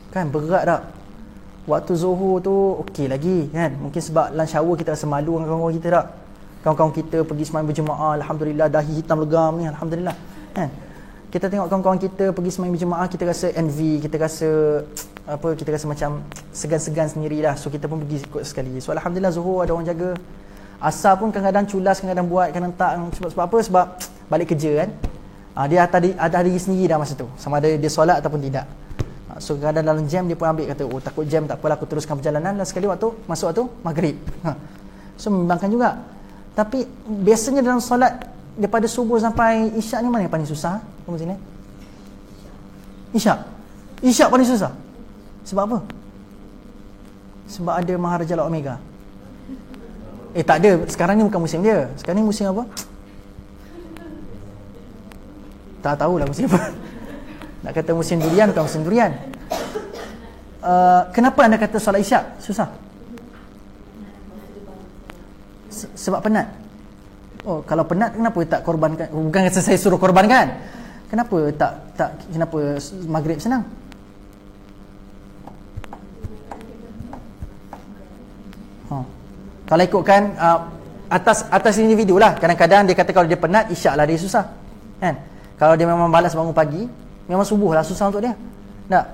Kan berat tak? Waktu zuhur tu okey lagi kan. Mungkin sebab lunch hour kita rasa malu dengan kawan-kawan kita tak. Kawan-kawan kita pergi sembahyang berjemaah, alhamdulillah, dahi hitam legam ni, alhamdulillah kan. Kita tengok kawan-kawan kita pergi sembahyang berjemaah, kita rasa envy, kita rasa kita rasa macam segan-segan sendirilah. So kita pun pergi ikut sekali. So alhamdulillah zuhur ada orang jaga. Asar pun kadang-kadang culas, kadang-kadang buat, kadang tak. Sebab apa? Sebab balik kerja kan. Dia ada hari sendiri dah masa tu, sama ada dia solat ataupun tidak. So kadang dalam jam dia pun ambil, kata takut jam tak apalah, aku teruskan perjalanan. Dan sekali masuk waktu maghrib. So membimbangkan juga. Tapi biasanya dalam solat daripada subuh sampai isyak ni mana yang paling susah? Kamu sini? Isyak paling susah. Sebab apa? Sebab ada Maharaja Omega. Tak ada. Sekarang ni bukan musim dia. Sekarang ni musim apa? Tak tahulah musim apa. Nak kata musim durian, bukan musim durian. Kenapa anda kata solat isyak susah? Sebab penat. Kalau penat kenapa tak korbankan? Bukan kata saya suruh korbankan. Kenapa kenapa maghrib senang? Kalau ikutkan atas individu lah. Kadang-kadang dia kata kalau dia penat, isyak lah dia susah kan. Kalau dia memang balas bangun pagi, memang subuh lah susah untuk dia. Tak.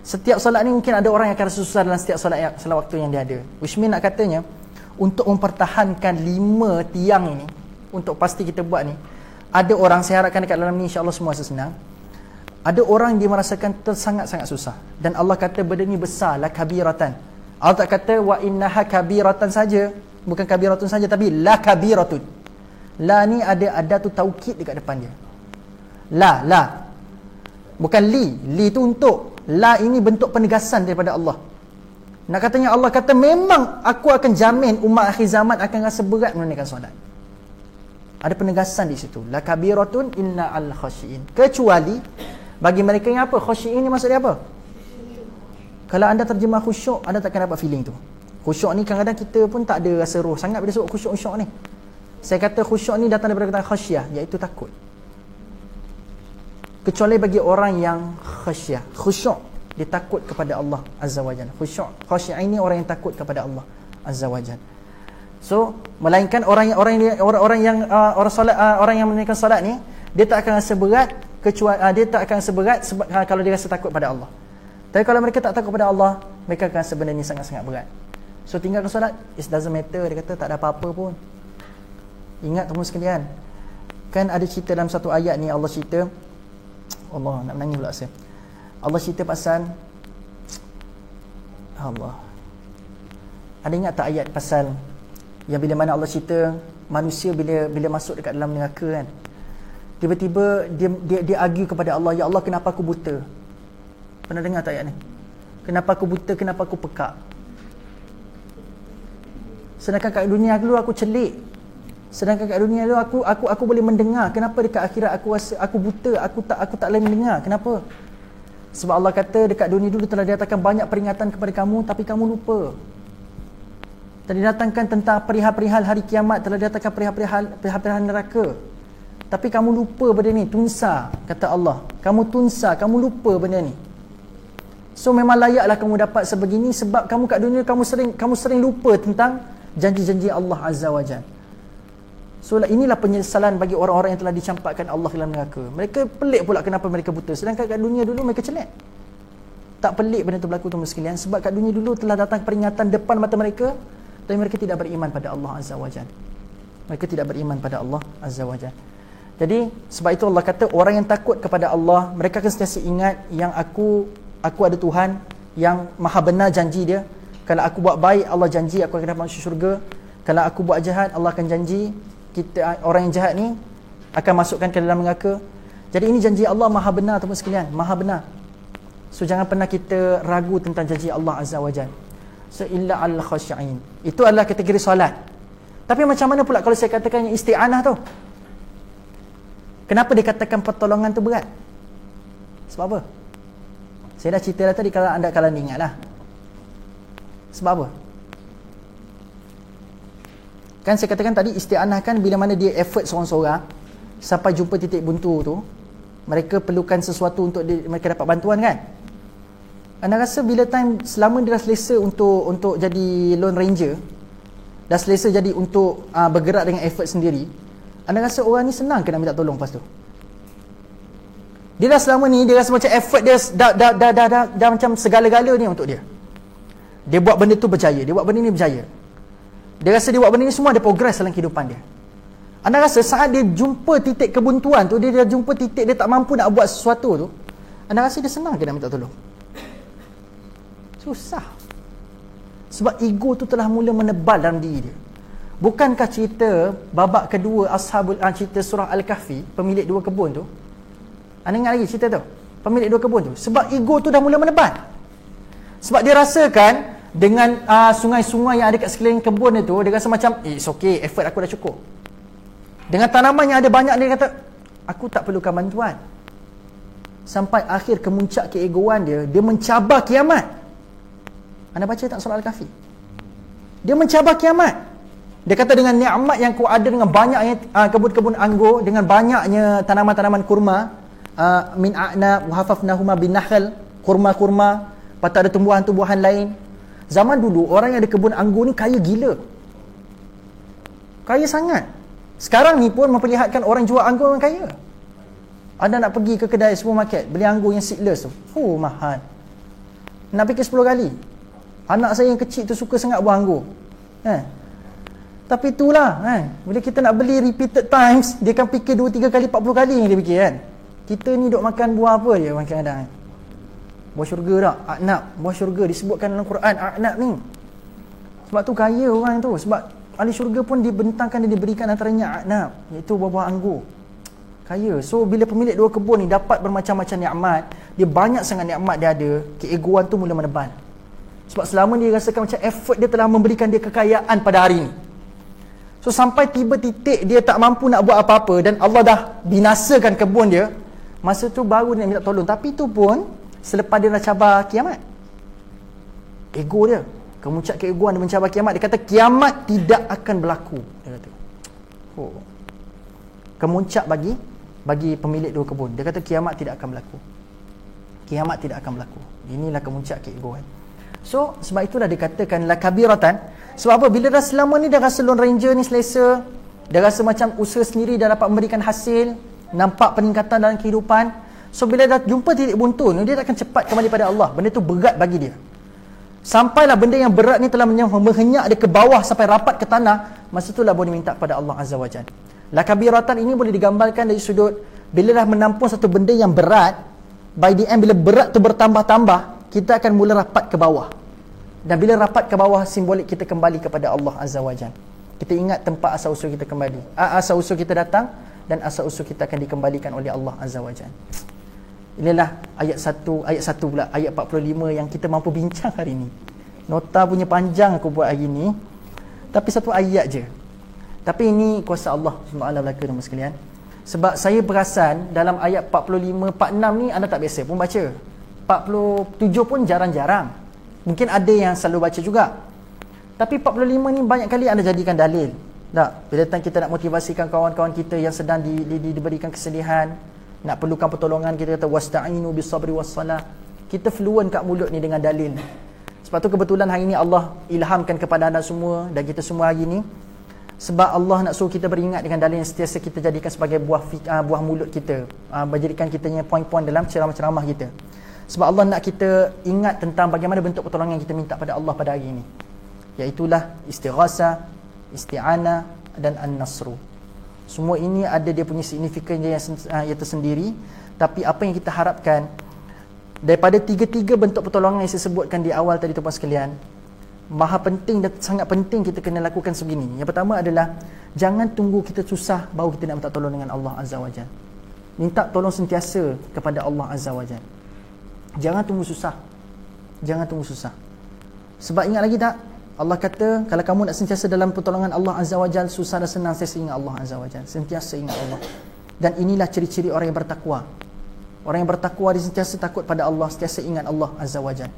Setiap solat ni mungkin ada orang yang akan rasa susah dalam setiap solat waktu yang dia ada. Which mean nak katanya, untuk mempertahankan 5 tiang ini, untuk pasti kita buat ni, Ada orang, saya harapkan dekat dalam ni insya-Allah semua rasa senang. Ada orang dia merasakan sangat-sangat susah, dan Allah kata benda ni besar, la kabiratan. Allah tak kata wa innaha kabiratan saja, bukan kabiratun saja, tapi la kabiratun. La ni ada tu taukid dekat depan dia. La bukan li tu untuk. La ini bentuk penegasan daripada Allah. Nak katanya Allah kata memang aku akan jamin umat akhir zaman akan rasa berat menunaikan solat. Ada penegasan di situ. La kabiratun inna al khashiin. Kecuali bagi mereka yang apa? Khashiin ni maksud dia apa? Kalau anda terjemah khusyuk, anda takkan dapat feeling tu. Khusyuk ni kadang-kadang kita pun tak ada rasa roh sangat bila sebut khusyuk ni. Saya kata khusyuk ni datang daripada kata khasyah, iaitu takut. Kecuali bagi orang yang khasyah. Khusyuk, dia takut kepada Allah Azza wa Jalla. Khusyuk, khashiin ni orang yang takut kepada Allah Azza wa Jalla. So, melainkan orang yang menunaikan solat ni, dia tak akan rasa berat kecuali dia tak akan rasa berat sebab kalau dia rasa takut pada Allah. Tapi kalau mereka tak takut pada Allah, mereka akan rasa benda ni sangat-sangat berat. So tinggalkan solat, it doesn't matter, dia kata tak ada apa-apa pun. Ingat teman sekalian, kan ada cerita dalam satu ayat ni, Allah cerita, Allah nak menangis pula saya. Allah cerita pasal Allah. Ada ingat tak ayat pasal yang bila mana Allah cerita manusia bila masuk dekat dalam neraka kan, tiba-tiba dia argue kepada Allah, ya Allah kenapa aku buta? Pernah dengar tak ayat ni? Kenapa aku buta, kenapa aku pekak? Sedangkan kat dunia dulu aku celik. Sedangkan kat dunia dulu aku boleh mendengar. Kenapa dekat akhirat aku rasa aku buta, aku tak boleh mendengar? Kenapa? Sebab Allah kata dekat dunia dulu telah didatangkan banyak peringatan kepada kamu, tapi kamu lupa. Telah didatangkan tentang perihal-perihal hari kiamat, telah didatangkan perihal-perihal neraka, tapi kamu lupa benda ni. Tunsa, kata Allah, kamu tunsa, kamu lupa benda ni. So memang layaklah kamu dapat sebegini, sebab kamu kat dunia kamu sering lupa tentang janji-janji Allah Azza wa Jalla. So inilah penyesalan bagi orang-orang yang telah dicampakkan Allah dalam neraka. Mereka pelik pula kenapa mereka buta, sedangkan kat dunia dulu mereka celik. Tak pelik benda tu berlaku teman sekalian, sebab kat dunia dulu telah datang peringatan depan mata mereka, tapi mereka tidak beriman pada Allah Azza wa Jalla. Mereka tidak beriman pada Allah Azza wa Jalla. Jadi sebab itu Allah kata orang yang takut kepada Allah, mereka akan sentiasa ingat yang aku ada Tuhan yang maha benar janji dia. Kalau aku buat baik, Allah janji aku akan dapat masuk syurga. Kalau aku buat jahat, Allah akan janji orang yang jahat ni akan masukkan ke dalam neraka. Jadi ini janji Allah maha benar teman sekalian, maha benar. So jangan pernah kita ragu tentang janji Allah Azza wa Jalla. So illa al khashiin, itu adalah kategori solat. Tapi macam mana pula kalau saya katakan yang isti'anah tu? Kenapa dikatakan pertolongan tu berat? Sebab apa? Saya dah cerita dah tadi, kalau anda ingat lah. Sebab apa? Kan saya katakan tadi, isti'anah kan bila mana dia effort seorang-seorang sampai jumpa titik buntu tu, mereka perlukan sesuatu untuk mereka dapat bantuan kan. Anda rasa bila time selama dia dah selesa untuk jadi Lone Ranger, dah selesa jadi untuk bergerak dengan effort sendiri, anda rasa orang ni senang ke nak minta tolong lepas tu? Dia dah selama ni dia rasa macam effort dia dah macam segala-gala ni untuk dia. Dia buat benda tu berjaya, dia buat benda ni berjaya. Dia rasa dia buat benda ni semua ada progress dalam kehidupan dia. Anda rasa saat dia jumpa titik kebuntuan tu, dia dah jumpa titik dia tak mampu nak buat sesuatu tu, anda rasa dia senang ke nak minta tolong? Susah. Sebab ego tu telah mula menebal dalam diri dia. Bukankah cerita babak kedua cerita surah Al-Kahfi, pemilik dua kebun tu? Anda ingat lagi cerita tu? Pemilik dua kebun tu. Sebab ego tu dah mula menebal. Sebab dia rasakan dengan sungai-sungai yang ada kat sekeliling kebun itu, dia rasa macam it's okay, effort aku dah cukup. Dengan tanaman yang ada banyak, dia kata aku tak perlukan bantuan. Sampai akhir kemuncak keegoan dia mencabar kiamat. Anda baca tak surah Al-Kahfi? Dia mencabar kiamat. Dia kata dengan nikmat yang kau ada, dengan banyaknya kebun-kebun anggur, dengan banyaknya tanaman-tanaman kurma, min a'nab wa hafafnahuma bin nahl, kurma-kurma, patut ada tumbuhan-tumbuhan lain. Zaman dulu orang yang ada kebun anggur ni kaya gila. Kaya sangat. Sekarang ni pun memperlihatkan orang jual anggur orang kaya. Anda nak pergi ke kedai supermarket beli anggur yang seedless tu, mahal. Nak fikir 10 kali. Anak saya yang kecil tu suka sangat buah anggur. Tapi itulah kan, bila kita nak beli repeated times, dia akan fikir 2, 3 kali, 40 kali yang dia fikir kan. Kita ni duk makan buah apa je kadang-kadang kan? Buah syurga tak? A'nab. Buah syurga disebutkan dalam Quran, a'nab ni. Sebab tu kaya orang tu. Sebab ahli syurga pun dibentangkan dan diberikan antaranya a'nab, iaitu buah-buah anggur. Kaya. So bila pemilik 2 kebun ni dapat bermacam-macam nikmat, dia banyak sangat nikmat dia ada, keegoan tu mula menebal. Sebab selama dia rasakan macam effort dia telah memberikan dia kekayaan pada hari ni. So sampai tiba titik dia tak mampu nak buat apa-apa dan Allah dah binasakan kebun dia, masa tu baru dia nak minta tolong. Tapi tu pun selepas dia dah cabar kiamat. Ego dia, kemuncak keegoan dia mencabar kiamat. Dia kata kiamat tidak akan berlaku. Dia kata. Oh. Kemuncak bagi pemilik 2 kebun. Dia kata kiamat tidak akan berlaku. Kiamat tidak akan berlaku. Inilah kemuncak keegoan. So sebab itulah dikatakan la kabiratan. Sebab apa? Bila dah selama ni dah rasa Lone Ranger ni selesa, dah rasa macam usaha sendiri dah dapat memberikan hasil, nampak peningkatan dalam kehidupan. So bila dah jumpa titik buntu ni, dia akan cepat kembali pada Allah. Benda tu berat bagi dia. Sampailah benda yang berat ni telah menghenyak dia ke bawah sampai rapat ke tanah, masa itulah boleh minta pada Allah Azza wa Jalla. La kabiratan ini boleh digambarkan dari sudut bila dah menampung satu benda yang berat, by the end bila berat tu bertambah-tambah, kita akan mula rapat ke bawah. Dan bila rapat ke bawah, simbolik kita kembali kepada Allah Azza wa Jalla. Kita ingat tempat asal-usul kita kembali. Asal-usul kita datang dan asal-usul kita akan dikembalikan oleh Allah Azza wa Jalla. Inilah ayat 1 pula, ayat 45 yang kita mampu bincang hari ini. Nota punya panjang aku buat hari ini, tapi satu ayat je. Tapi ini kuasa Allah SWT belaka teman sekalian. Sebab saya perasan dalam ayat 45, 46 ni anda tak biasa pun baca. 47 pun jarang-jarang. Mungkin ada yang selalu baca juga. Tapi 45 ni banyak kali anda jadikan dalil. Tak? Bila kita nak motivasikan kawan-kawan kita yang sedang diberikan kesedihan, nak perlukan pertolongan, kita kata wasta'inu bis-sabri was-salah. Kita fluent kat mulut ni dengan dalil. Sebab tu kebetulan hari ni Allah ilhamkan kepada anda semua dan kita semua hari ni. Sebab Allah nak suruh kita beringat dengan dalil yang sentiasa kita jadikan sebagai buah mulut kita, menjadikan kita punya poin-poin dalam ceramah-ceramah kita. Sebab Allah nak kita ingat tentang bagaimana bentuk pertolongan yang kita minta pada Allah pada hari ini, iaitulah istighasah, isti'anah dan an-nasru. Semua ini ada dia punya signifikannya yang tersendiri. Tapi apa yang kita harapkan daripada 3 bentuk pertolongan yang saya sebutkan di awal tadi tuan-tuan sekalian, maha penting dan sangat penting kita kena lakukan sebegini. Yang pertama adalah jangan tunggu kita susah baru kita nak minta tolong dengan Allah Azza wa Jalla. Minta tolong sentiasa kepada Allah Azza wa Jalla. Jangan tunggu susah. Jangan tunggu susah. Sebab ingat lagi tak, Allah kata kalau kamu nak sentiasa dalam pertolongan Allah Azza wa Jalla, susah dan senang sentiasa ingat Allah Azza wa Jalla. Sentiasa ingat Allah. Dan inilah ciri-ciri orang yang bertakwa. Orang yang bertakwa dia sentiasa takut pada Allah, sentiasa ingat Allah Azza wa Jalla.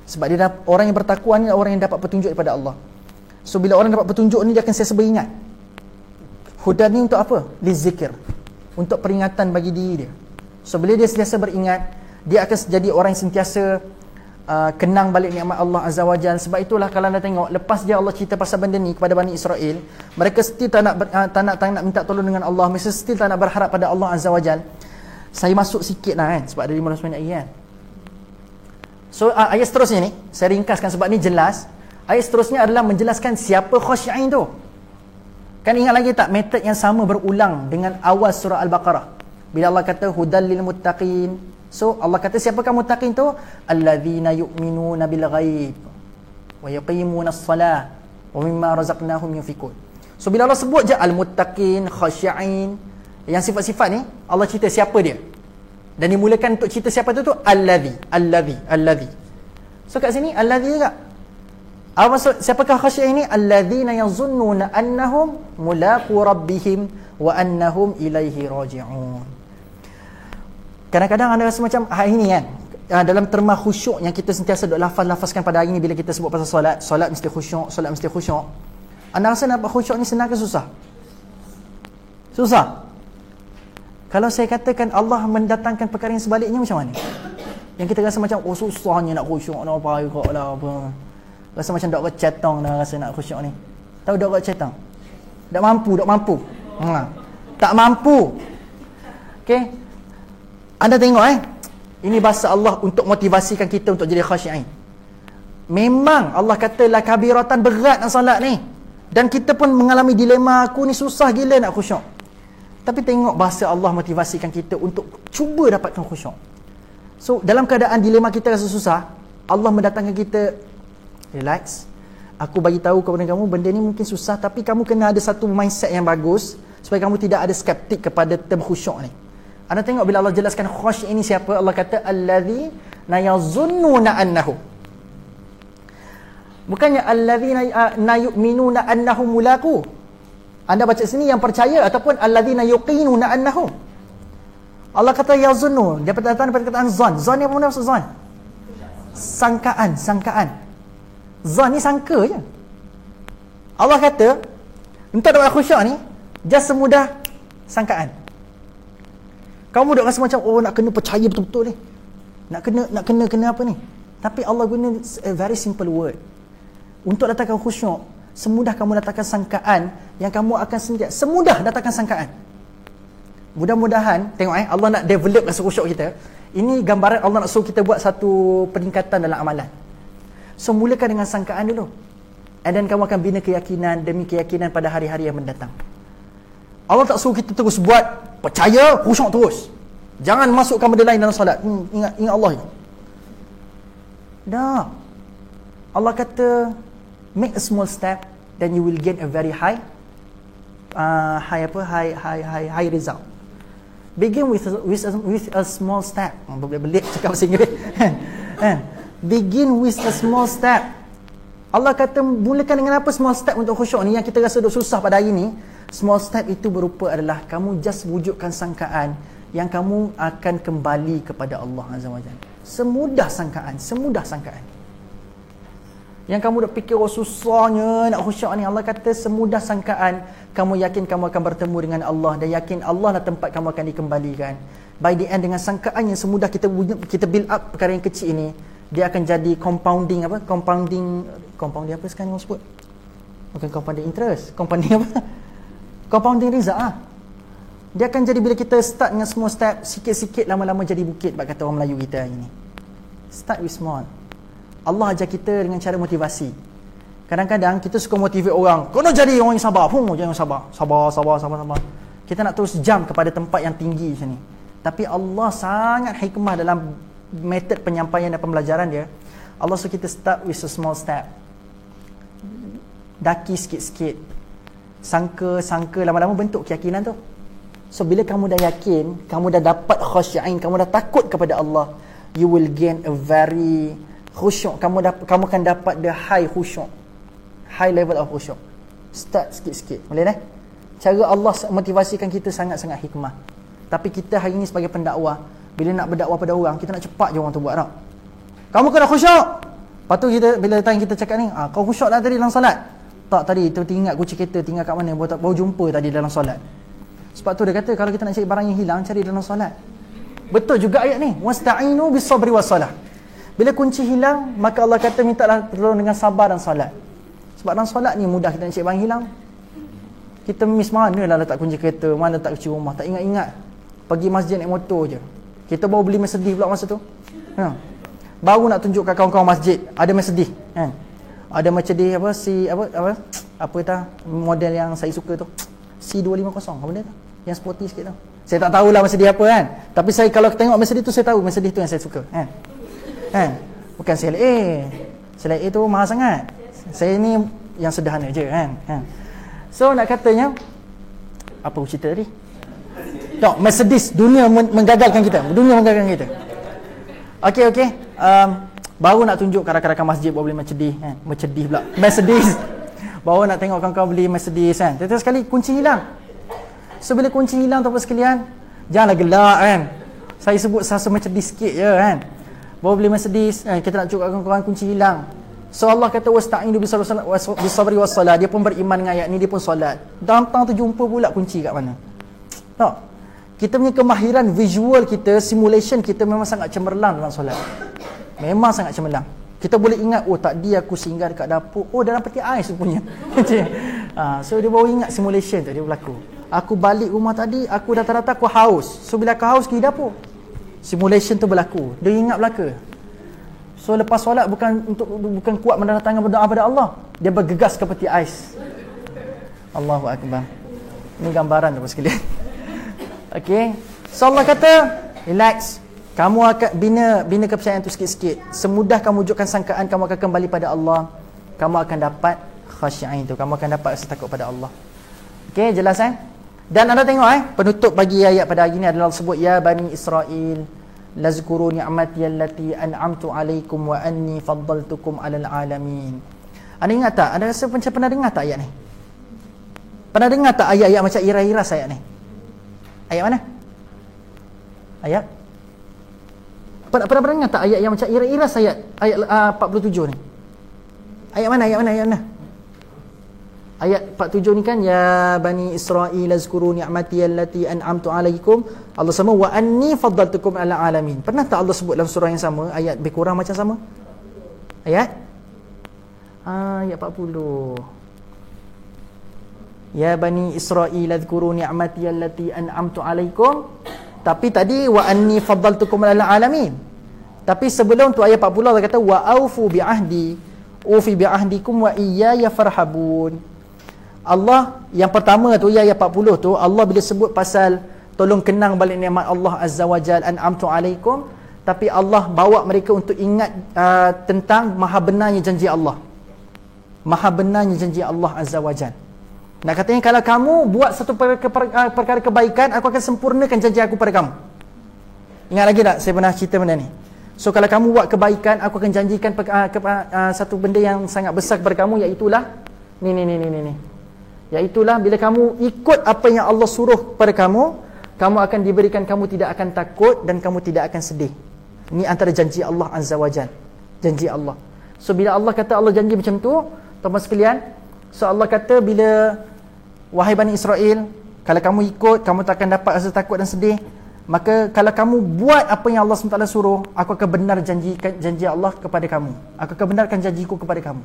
Sebab dia orang yang bertakwa ni orang yang dapat petunjuk daripada Allah. So bila orang dapat petunjuk ni, dia akan sentiasa beringat. Hudan ni untuk apa? Lizikir, untuk peringatan bagi diri dia. So bila dia sentiasa beringat, dia akan jadi orang yang sentiasa kenang balik nikmat Allah Azza wa Jalla. Sebab itulah kalau anda tengok, lepas dia Allah cerita pasal benda ni kepada Bani Israel, mereka still tak nak minta tolong dengan Allah. Mereka still tak nak berharap pada Allah Azza wa Jalla. Saya masuk sikit lah kan, sebab ada 15 minit lagi kan. So ayat seterusnya ni saya ringkaskan sebab ni jelas. Ayat seterusnya adalah menjelaskan siapa khasyi'in tu. Kan ingat lagi tak metod yang sama berulang dengan awal surah Al-Baqarah. Bila Allah kata hudal lil muttaqin. So Allah kata siapakah muttaqin tu? Allazina yu'minuna bil ghaib wa yuqimunas salah wa mimma razaqnahum yunfikun. So bila Allah sebut je al-muttaqin, khasyi'in, yang sifat-sifat ni Allah cerita siapa dia. Dan dimulakan untuk cerita siapa tu Allazi. So kat sini Allazi juga. Apa maksud siapakah khasyi'in ini? Allazina yazunnuna annahum mulaqu rabbihim wa annahum ilaihi raji'un. Kadang-kadang anda rasa macam hari ni kan, dalam terma khusyuk yang kita sentiasa duk lafaz-lafazkan pada hari ni bila kita sebut pasal solat mesti khusyuk, solat mesti khusyuk. Anda rasa nak khusyuk ni senang ke susah? Susah. Kalau saya katakan Allah mendatangkan perkara yang sebaliknya, macam mana? Yang kita rasa macam susahnya nak khusyuk, nak apa kok lah apa. Rasa macam dok cetong dah rasa nak khusyuk ni. Tahu dok cetong? Tak mampu. Tak mampu. Okey. Anda tengok ini bahasa Allah untuk motivasikan kita untuk jadi khasyi'in. Memang Allah kata la kabiratan, berat nak solat ni. Dan kita pun mengalami dilema, aku ni susah gila nak khusyuk. Tapi tengok bahasa Allah motivasikan kita untuk cuba dapatkan khusyuk. So dalam keadaan dilema kita rasa susah, Allah mendatangkan kita, relax, aku bagi tahu kepada kamu benda ni mungkin susah, tapi kamu kena ada satu mindset yang bagus supaya kamu tidak ada skeptik kepada term khusyuk ni. Anda tengok bila Allah jelaskan khusyuk ini siapa, Allah kata alladzina yazunnuna annahu, bukannya alladzina yu'minuna annahum mulaqu. Anda baca sini yang percaya, ataupun alladzina yuqinuna annahu. Allah kata yazunnu, dia datang daripada kataan zon. Zon ni apa maksud zon? Sangkaan. Zon ni sangka je. Allah kata untuk dapat khusyuk ni just semudah sangkaan. Kamu duk rasa macam nak kena percaya betul-betul ni. Nak kena apa ni? Tapi Allah guna a very simple word. Untuk datangkan khusyuk, semudah kamu datangkan sangkaan yang kamu akan semudah datangkan sangkaan. Mudah-mudahan tengok Allah nak develop rasa khusyuk kita. Ini gambaran Allah nak suruh kita buat satu peningkatan dalam amalan. So mulakan dengan sangkaan dulu. And then kamu akan bina keyakinan demi keyakinan pada hari-hari yang mendatang. Allah tak suruh kita terus buat percaya, khusyuk terus. Jangan masukkan benda lain dalam solat. Ingat Allah je. Dah. Allah kata make a small step, then you will gain a very high result. Begin with a small step. Belit cakap bahasa Inggeris. Begin with a small step. Allah kata mulakan dengan apa small step untuk khusyuk ni yang kita rasa duk susah pada hari ni. Small step itu berupa adalah kamu just wujudkan sangkaan yang kamu akan kembali kepada Allah Azza wa Jalla. Semudah sangkaan. Yang kamu dah fikir susahnya nak khusyuk ni, Allah kata semudah sangkaan. Kamu yakin kamu akan bertemu dengan Allah, dan yakin Allah lah tempat kamu akan dikembalikan. By the end, dengan sangkaan yang semudah kita build up perkara yang kecil ini, dia akan jadi compounding apa sekarang orang sebut? Bukan compounding interest, compounding apa? Compounding result lah. Dia akan jadi bila kita start dengan small step, sikit-sikit lama-lama jadi bukit, bak kata orang Melayu kita hari ni. Start with small. Allah ajar kita dengan cara motivasi. Kadang-kadang kita suka motivate orang, kena jadi orang yang sabar. Jangan sabar. Kita nak terus jump kepada tempat yang tinggi macam ni. Tapi Allah sangat hikmah dalam metod penyampaian dan pembelajaran dia. Allah suruh kita start with a small step. Daki sikit-sikit. Sangka lama-lama bentuk keyakinan tu. So bila kamu dah yakin, kamu dah dapat khusyu'in, kamu dah takut kepada Allah, you will gain a very khusyuk. Kamu akan dapat the high khusyuk, high level of khusyuk. Start sikit-sikit, boleh dah? Cara Allah motivasikan kita sangat-sangat hikmah. Tapi kita hari ini sebagai pendakwah, bila nak berdakwah pada orang, kita nak cepat je orang tu buat tak? Kamu kena khusyuk. Lepas tu bila datang kita cakap ni, kau khusyuk tak tadi dalam solat? Tak, tadi tu ingat kunci kereta tinggal kat mana, baru jumpa tadi dalam solat. Sebab tu dia kata kalau kita nak cari barang yang hilang, cari dalam solat. Betul juga ayat ni, wasta'inu bis-sabri was-salah. Bila kunci hilang, maka Allah kata mintalah tolong dengan sabar dan solat. Sebab dalam solat ni mudah kita nak cari barang hilang. Kita miss mana lah letak kunci kereta, mana letak kunci rumah, tak ingat-ingat. Pergi masjid naik motor je. Kita baru beli Mercedes pula masa tu. Baru nak tunjuk kat kawan-kawan masjid, ada Mercedes. Ada Mercedes model yang saya suka tu. C250, apa benda tu? Yang sporty sikit tu. Saya tak tahulah Mercedes apa kan. Tapi saya kalau tengok Mercedes tu, saya tahu Mercedes tu yang saya suka. Bukan CLA. CLA tu mahal sangat. Saya ni yang sederhana je kan. So nak katanya, apa cerita tadi? Tak, Mercedes, dunia menggagalkan kita. Okey. Baru nak tunjuk rakan-rakan masjid baru beli Mercedes kan. Mercedes. Baru nak tengok kawan-kawan beli Mercedes kan. Tiba-tiba sekali kunci hilang. So bila kunci hilang tuan-tuan sekalian, janganlah gelak kan. Saya sebut sasa Mercedes sikit je kan. Baru beli Mercedes, kita nak tunjuk kawan-kawan kunci hilang. So Allah kata wasta'inu bis-sabri was-salah. Dia pun beriman dengan ayat ni, dia pun solat. Datang tu jumpa pula kunci kat mana. Tak. Kita punya kemahiran visual kita, simulation kita memang sangat cemerlang dalam solat. Memang sangat cemerlang. Kita boleh ingat, tadi aku singgah dekat dapur, dalam peti ais punya. So dia baru ingat simulation tu dia berlaku. Aku balik rumah tadi, aku rata-rata aku haus. So bila aku haus pergi dapur, simulation tu berlaku. Dia ingat belaka. So lepas solat bukan kuat mendatangkan berdoa pada Allah, dia bergegas ke peti ais. Allahu Akbar. Ini gambaran tu sekalian. Okey. So Allah kata, relax. Kamu akan bina kepercayaan tu sikit-sikit. Semudah kamu wujudkan sangkaan, kamu akan kembali pada Allah. Kamu akan dapat khasyi'in tu. Kamu akan dapat rasa takut pada Allah. Okey, jelas Dan anda tengok penutup bagi ayat pada hari ini adalah sebut ya Bani Israel lazkuru ni'mati allati an'amtu alaikum wa anni faddaltukum 'alal alamin. Anda ingat tak? Anda rasa macam pernah dengar tak ayat ni? Pernah dengar tak ayat-ayat macam iras-iras ayat ni? Ayat mana? Ayat? Pernah dengar tak ayat yang macam iras-iras ayat 47 ni? Ayat mana? Ayat 47 ni kan ya Bani Israel azkuru ni'mati allati an'amtu alaikum. Allah sama wa anni faddaltukum 'alal alamin. Pernah tak Allah sebut dalam surah yang sama ayat lebih kurang macam sama? Ayat 40. Ya Bani Israel azkuru ni'mati allati an'amtu alaikum. Tapi tadi wa anni faddaltukum 'alal alamin. Tapi sebelum tu ayat 40 Allah kata wa aufu bi'ahdi ufi bi'ahdikum wa iyaya farhabun. Allah yang pertama tu ayat 40 tu Allah bila sebut pasal tolong kenang balik nikmat Allah Azza wa Jal an'amtu alaikum, tapi Allah bawa mereka untuk ingat tentang maha benarnya janji Allah. Maha benarnya janji Allah Azza wa Jal. Nak katanya kalau kamu buat satu perkara kebaikan, aku akan sempurnakan janji aku pada kamu. Ingat lagi tak saya pernah cerita benda ni? So kalau kamu buat kebaikan, aku akan janjikan satu benda yang sangat besar kepada kamu, iaitulah ni. Iaitulah bila kamu ikut apa yang Allah suruh pada kamu, kamu akan diberikan, kamu tidak akan takut dan kamu tidak akan sedih. Ini antara janji Allah Azza wa Jal. Janji Allah. So bila Allah kata Allah janji macam tu, teman sekalian, so Allah kata bila wahai Bani Israel, kalau kamu ikut, kamu tak akan dapat rasa takut dan sedih. Maka kalau kamu buat apa yang Allah SWT suruh, aku akan benar janji Allah kepada kamu. Aku akan benarkan janjiku kepada kamu.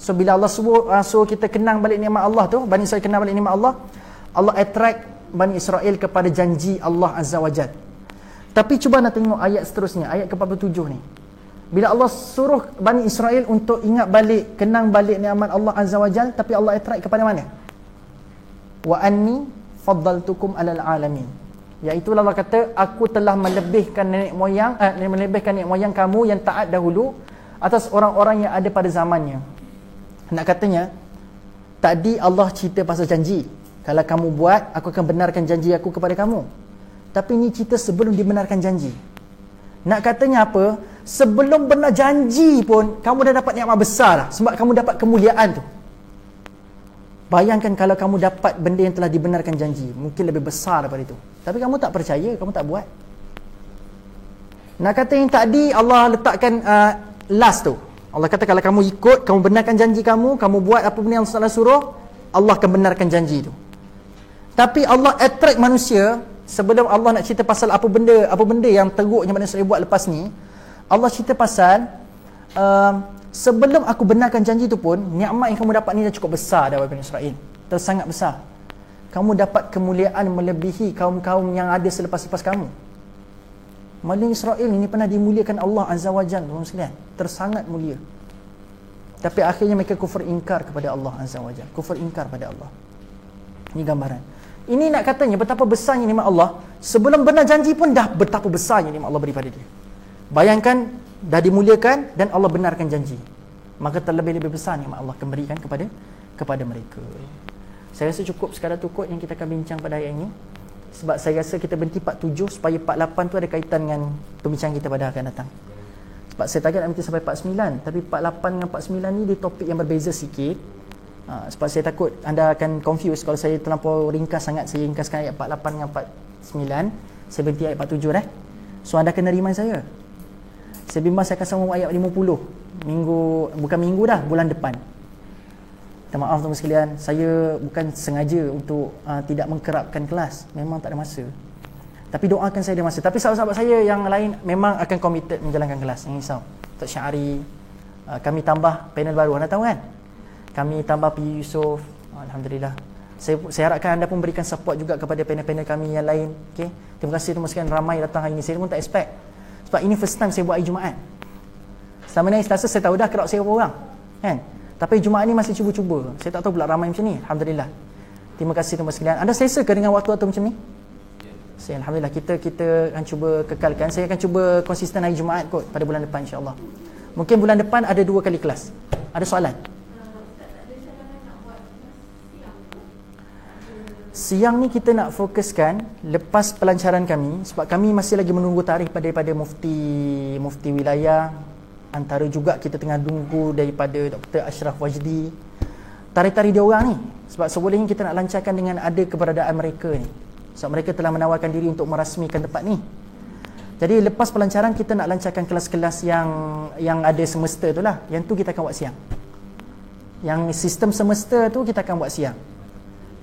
So bila Allah suruh kita kenang balik nikmat Allah tu, Bani Israel kenang balik nikmat Allah, Allah attract Bani Israel kepada janji Allah Azza wa Jal. Tapi cuba nak tengok ayat seterusnya, ayat ke-47 ni. Bila Allah suruh Bani Israel untuk ingat balik, kenang balik nikmat Allah Azza wa Jal, tapi Allah attract kepada mana? Wa anni faddaltukum 'alal alamin. Iaitu Allah kata, aku telah melebihkan nenek moyang kamu yang taat dahulu atas orang-orang yang ada pada zamannya. Nak katanya, tadi Allah cerita pasal janji. Kalau kamu buat, aku akan benarkan janji aku kepada kamu. Tapi ni cerita sebelum dibenarkan janji. Nak katanya apa? Sebelum benar janji pun, kamu dah dapat nikmat besar lah. Sebab kamu dapat kemuliaan tu. Bayangkan kalau kamu dapat benda yang telah dibenarkan janji, mungkin lebih besar daripada itu. Tapi kamu tak percaya, kamu tak buat. Nak kata yang tadi Allah letakkan last tu. Allah kata kalau kamu ikut, kamu benarkan janji kamu buat apa benda yang Allah suruh, Allah akan benarkan janji itu. Tapi Allah attract manusia. Sebelum Allah nak cerita pasal apa benda yang teruk yang manusia buat lepas ni, Allah cerita pasal sebelum aku benarkan janji tu pun, nikmat yang kamu dapat ni dah cukup besar dah Bani Israel. Sangat besar. Kamu dapat kemuliaan melebihi kaum-kaum yang ada selepas-lepas kamu. Bani Israel ini pernah dimuliakan Allah Azza wa Jalla, tuan sekalian. Tersangat mulia. Tapi akhirnya mereka kufur ingkar kepada Allah Azza wa Jalla. Kufur ingkar pada Allah. Ini gambaran. Ini nak katanya betapa besarnya nikmat Allah. Sebelum benar janji pun dah betapa besarnya nikmat Allah beri pada dia. Bayangkan dah dimuliakan dan Allah benarkan janji. Maka terlebih-lebih besar nikmat Allah akan berikan kepada mereka. Saya rasa cukup sekadar tu kot yang kita akan bincang pada hari ini. Sebab saya rasa kita berhenti 47 supaya 48 tu ada kaitan dengan pembincangan kita pada akan datang. Sebab saya target nak berhenti sampai 49, tapi 48 dengan 49 ni dia topik yang berbeza sikit. Sebab saya takut anda akan confuse kalau saya terlampau ringkas sangat. Saya ringkaskan ayat 48 dengan 49, saya berhenti ayat 47 So anda kena remind saya. Saya bimbang saya akan sambung ayat 50 bukan minggu dah, bulan depan. Minta maaf teman sekalian, saya bukan sengaja untuk tidak mengkerapkan kelas. Memang tak ada masa. Tapi doakan saya ada masa. Tapi sahabat-sahabat saya yang lain memang akan committed menjalankan kelas. Jangan risau. Tok Syari, kami tambah panel baru, anda tahu kan? Kami tambah P. Yusof. Alhamdulillah. Saya harapkan anda pun berikan support juga kepada panel-panel kami yang lain. Okay? Terima kasih teman sekalian ramai datang hari ini. Saya pun tak expect. Sebab ini first time saya buat hari Jumaat. Selama ni Selasa saya tahu dah crowd saya berapa orang. Kan? Tapi Jumaat ni masih cuba-cuba. Saya tak tahu pula ramai macam ni. Alhamdulillah. Terima kasih tuan-tuan sekalian. Anda selesa ke dengan waktu-waktu macam ni? Saya alhamdulillah, kita akan cuba kekalkan. Saya akan cuba konsisten hari Jumaat kot pada bulan depan insya-Allah. Mungkin bulan depan ada 2 kali kelas. Ada soalan? Siang ni kita nak fokuskan lepas pelancaran kami, sebab kami masih lagi menunggu tarikh daripada mufti wilayah. Antara juga kita tengah tunggu daripada Dr. Ashraf Wajdi. Tarikh-tarikh dia orang ni. Sebab sebolehnya kita nak lancarkan dengan ada keberadaan mereka ni. Sebab mereka telah menawarkan diri untuk merasmikan tempat ni. Jadi lepas pelancaran kita nak lancarkan kelas-kelas yang ada semester tu lah. Yang tu kita akan buat siang. Yang sistem semester tu kita akan buat siang.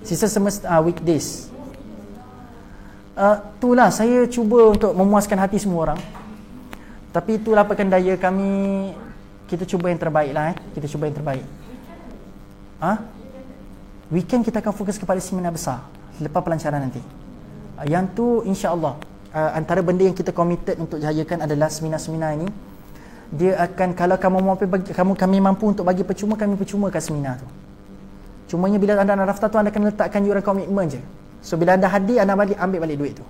Sistem semester weekdays. Itulah saya cuba untuk memuaskan hati semua orang. Tapi itulah pekan daya kami. Kita cuba yang terbaik lah. Kita cuba yang terbaik. Weekend kita akan fokus kepada seminar besar lepas pelancaran nanti. Yang tu insya-Allah antara benda yang kita committed untuk jayakan adalah seminar-seminar ini. Dia akan, kalau kami mampu untuk bagi percuma, kami percumakan seminar tu. Cumanya bila anda nak daftar tu, anda kena letakkan yuran komitmen je. So bila anda hadir, anda ambil balik duit tu.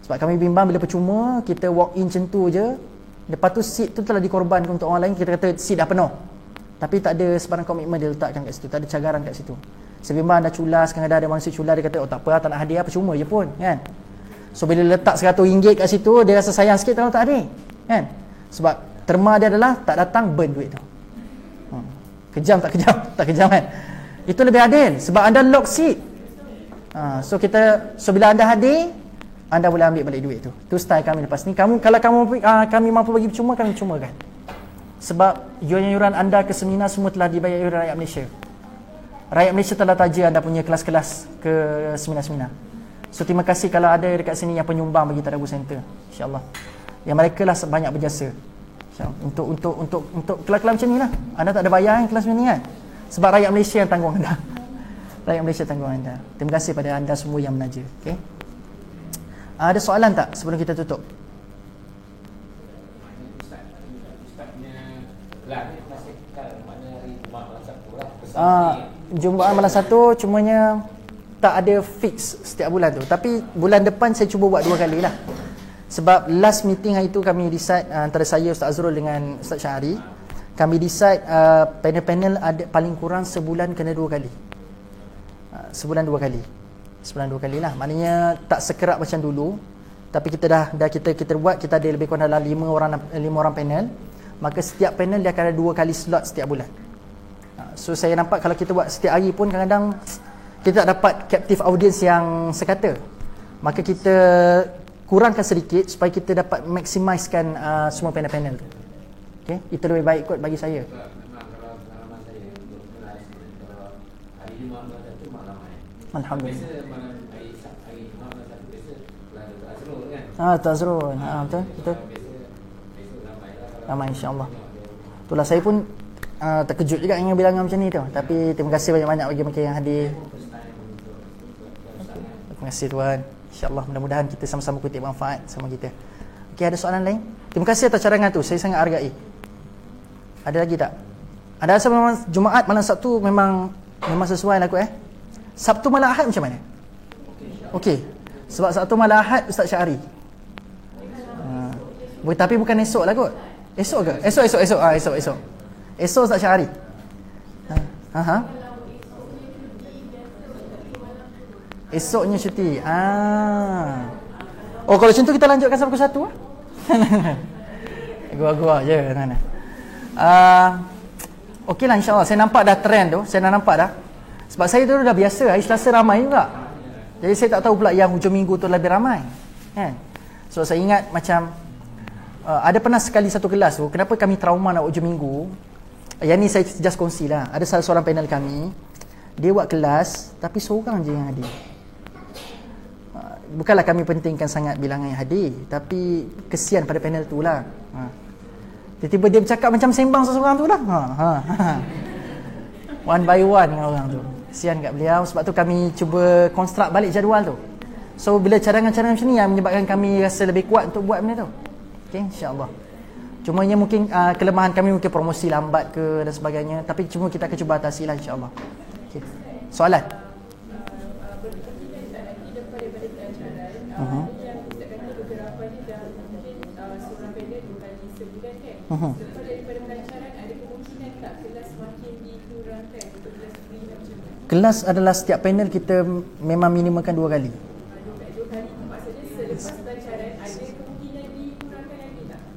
Sebab kami bimbang bila percuma, kita walk in macam tu je. Lepas tu seat tu telah dikorbankan untuk orang lain, kita kata seat dah penuh. Tapi tak ada sebarang komitmen dia letakkan kat situ, tak ada cagaran kat situ. Sebimbang anda culas, kadang-kadang ada manusia culas, dia kata oh tak apa, tak nak hadiah, percuma je pun, kan. So bila letak RM100 kat situ, dia rasa sayang sikit kalau tak ada, kan. Sebab terma dia adalah tak datang, burn duit tu. Kejam tak kejam kan. Itu lebih adil sebab anda lock seat. So bila anda hadir, anda boleh ambil balik duit tu. Tu style kami lepas ni. Kalau kami mampu bagi percuma, kami percumakan. Sebab yuran anda ke seminar semua telah dibayar oleh rakyat Malaysia. Rakyat Malaysia telah taja anda punya kelas-kelas ke seminar-seminar. So terima kasih kalau ada dekat sini yang penyumbang bagi Tadabbur Center, insya-Allah. Yang mereka lah banyak berjasa. Untuk kelas-kelas macam ni lah. Anda tak ada bayar kan kelas macam ni kan. Sebab rakyat Malaysia yang tanggung anda. Rakyat Malaysia tanggung anda. Terima kasih pada anda semua yang menaja. Okay? Ada soalan tak sebelum kita tutup? Jumaat malam 1 cumanya tak ada fix setiap bulan tu. Tapi bulan depan saya cuba buat 2 kali lah. Sebab last meeting hari tu kami decide antara saya, Ustaz Azrul dengan Ustaz Syahari, kami decide panel-panel ada paling kurang sebulan kena 2 kali. Sebulan 2 kali. Sebulan 2 kali lah. Maknanya tak sekerap macam dulu. Tapi kita kita buat, kita ada lebih kurang dalam 5 orang panel. Maka setiap panel dia akan ada 2 kali slot setiap bulan. So saya nampak kalau kita buat setiap hari pun kadang-kadang kita tak dapat captive audience yang sekata. Maka kita kurangkan sedikit supaya kita dapat maximiskan semua panel-panel tu. Okay? Itu lebih baik kot bagi saya. Alhamdulillah. Tak Azrul. Betul. Ramai insya-Allah. Itulah saya pun terkejut juga dengan bilangan macam ni tu. Tapi terima kasih banyak-banyak bagi mereka yang hadir. Terima kasih Tuhan. InsyaAllah mudah-mudahan kita sama-sama kutip manfaat sama kita. Okey, ada soalan lain? Terima kasih atas cadangan tu. Saya sangat hargai. Ada lagi tak? Ada rasa memang Jumaat malam Sabtu memang sesuai lah kot Sabtu malam Ahad macam mana? Okey. Sebab Sabtu malam Ahad Ustaz Syahari. Tapi bukan esok lah kot. Esok ke? Esok. Esok Ustaz Syahari. Esoknya cuti. Oh kalau macam tu kita lanjutkan sampai pukul 1 Gua je mana. Okey lah insya-Allah. Saya nampak dah trend tu. Saya dah nampak dah. Sebab saya dulu dah biasa hari Selasa ramai juga. Jadi saya tak tahu pula yang hujung minggu tu lebih ramai. Kan? So saya ingat macam ada pernah sekali satu kelas tu, kenapa kami trauma nak hujung minggu. Yang ni saya just kongsi lah. Ada salah seorang panel kami, dia buat kelas tapi seorang je yang hadir. Bukanlah kami pentingkan sangat bilangan yang hadir, tapi kesian pada panel tu lah. Tiba-tiba dia bercakap macam sembang seseorang tu lah. One by one dengan orang tu. Kesian kat beliau. Sebab tu kami cuba construct balik jadual tu. So bila cadangan-cadangan macam ni yang menyebabkan kami rasa lebih kuat untuk buat benda tu. Okay, insya-Allah. Cumanya mungkin kelemahan kami mungkin promosi lambat ke dan sebagainya, tapi cuma kita akan cuba atasi lah insya-Allah. Okey. Soalan? Kelas adalah setiap panel kita memang minimalkan 2 kali.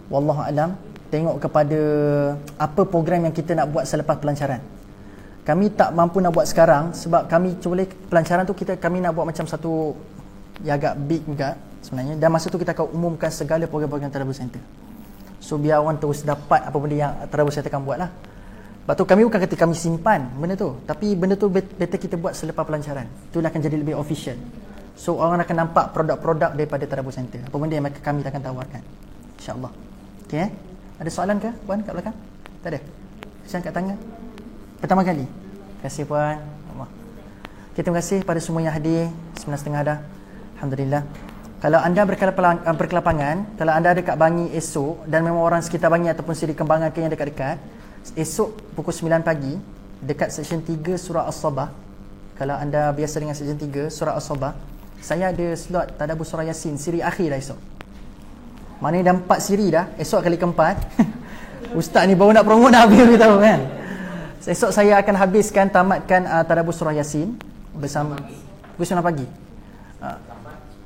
Wallahu alam, tengok kepada apa program yang kita nak buat selepas pelancaran. Kami tak mampu nak buat sekarang sebab kami cuba pelancaran tu kami nak buat macam satu yang agak big juga sebenarnya, dan masa tu kita akan umumkan segala program-program Tadabbur Center. So biar orang terus dapat apa benda yang Tadabbur Center akan buat lah. Sebab tu kami bukan kata kami simpan benda tu, tapi benda tu better kita buat selepas pelancaran. Itulah akan jadi lebih official. So orang akan nampak produk-produk daripada Tadabbur Center, apa benda yang kami akan tawarkan, insya-Allah. Okey, ada soalan ke puan kat belakang? Tak ada? Saya angkat tangan. Pertama kali. Terima kasih puan. Allah. Okay, terima kasih pada semua yang hadir. 9.30 dah. Alhamdulillah. Kalau anda berkelapangan, kalau anda ada kat Bangi esok dan memang orang sekitar Bangi ataupun Seri Kembangan ke yang dekat-dekat, esok pukul 9 pagi dekat seksyen 3 surah As-Sabah. Kalau anda biasa dengan seksyen 3 surah As-Sabah, saya ada slot Tadabbur surah Yasin siri akhir dah esok. Maknanya dah 4 siri dah, esok kali keempat. Ustaz ni baru nak promote dah habis beritahu kan. Esok saya akan habiskan, tamatkan Tadabbur surah Yasin bersama pukul 9 pagi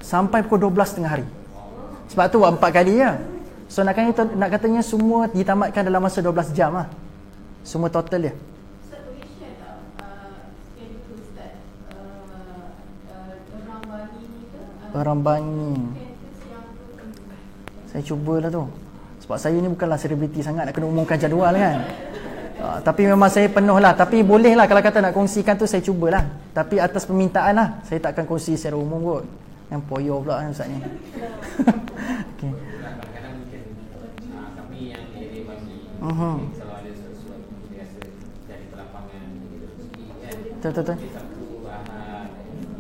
sampai pukul 12 tengah hari. Sebab tu buat 4 kali ya. So nak katanya semua ditamatkan dalam masa 12 jam lah. Semua total dia. Orang Bangi. Saya cubalah tu. Sebab saya ni bukanlah selebriti sangat nak kena umumkan jadual kan. Tapi memang saya penuh lah. Tapi boleh lah kalau kata nak kongsikan tu, saya cubalah. Tapi atas permintaan lah. Saya takkan kongsi secara umum kot. Yang poyo pula kan Ustaz ni. Okay. Kadang-kadang mungkin kami yang di Bangi, kalau ada sesuatu biasa dari pelapangan kan. Betul.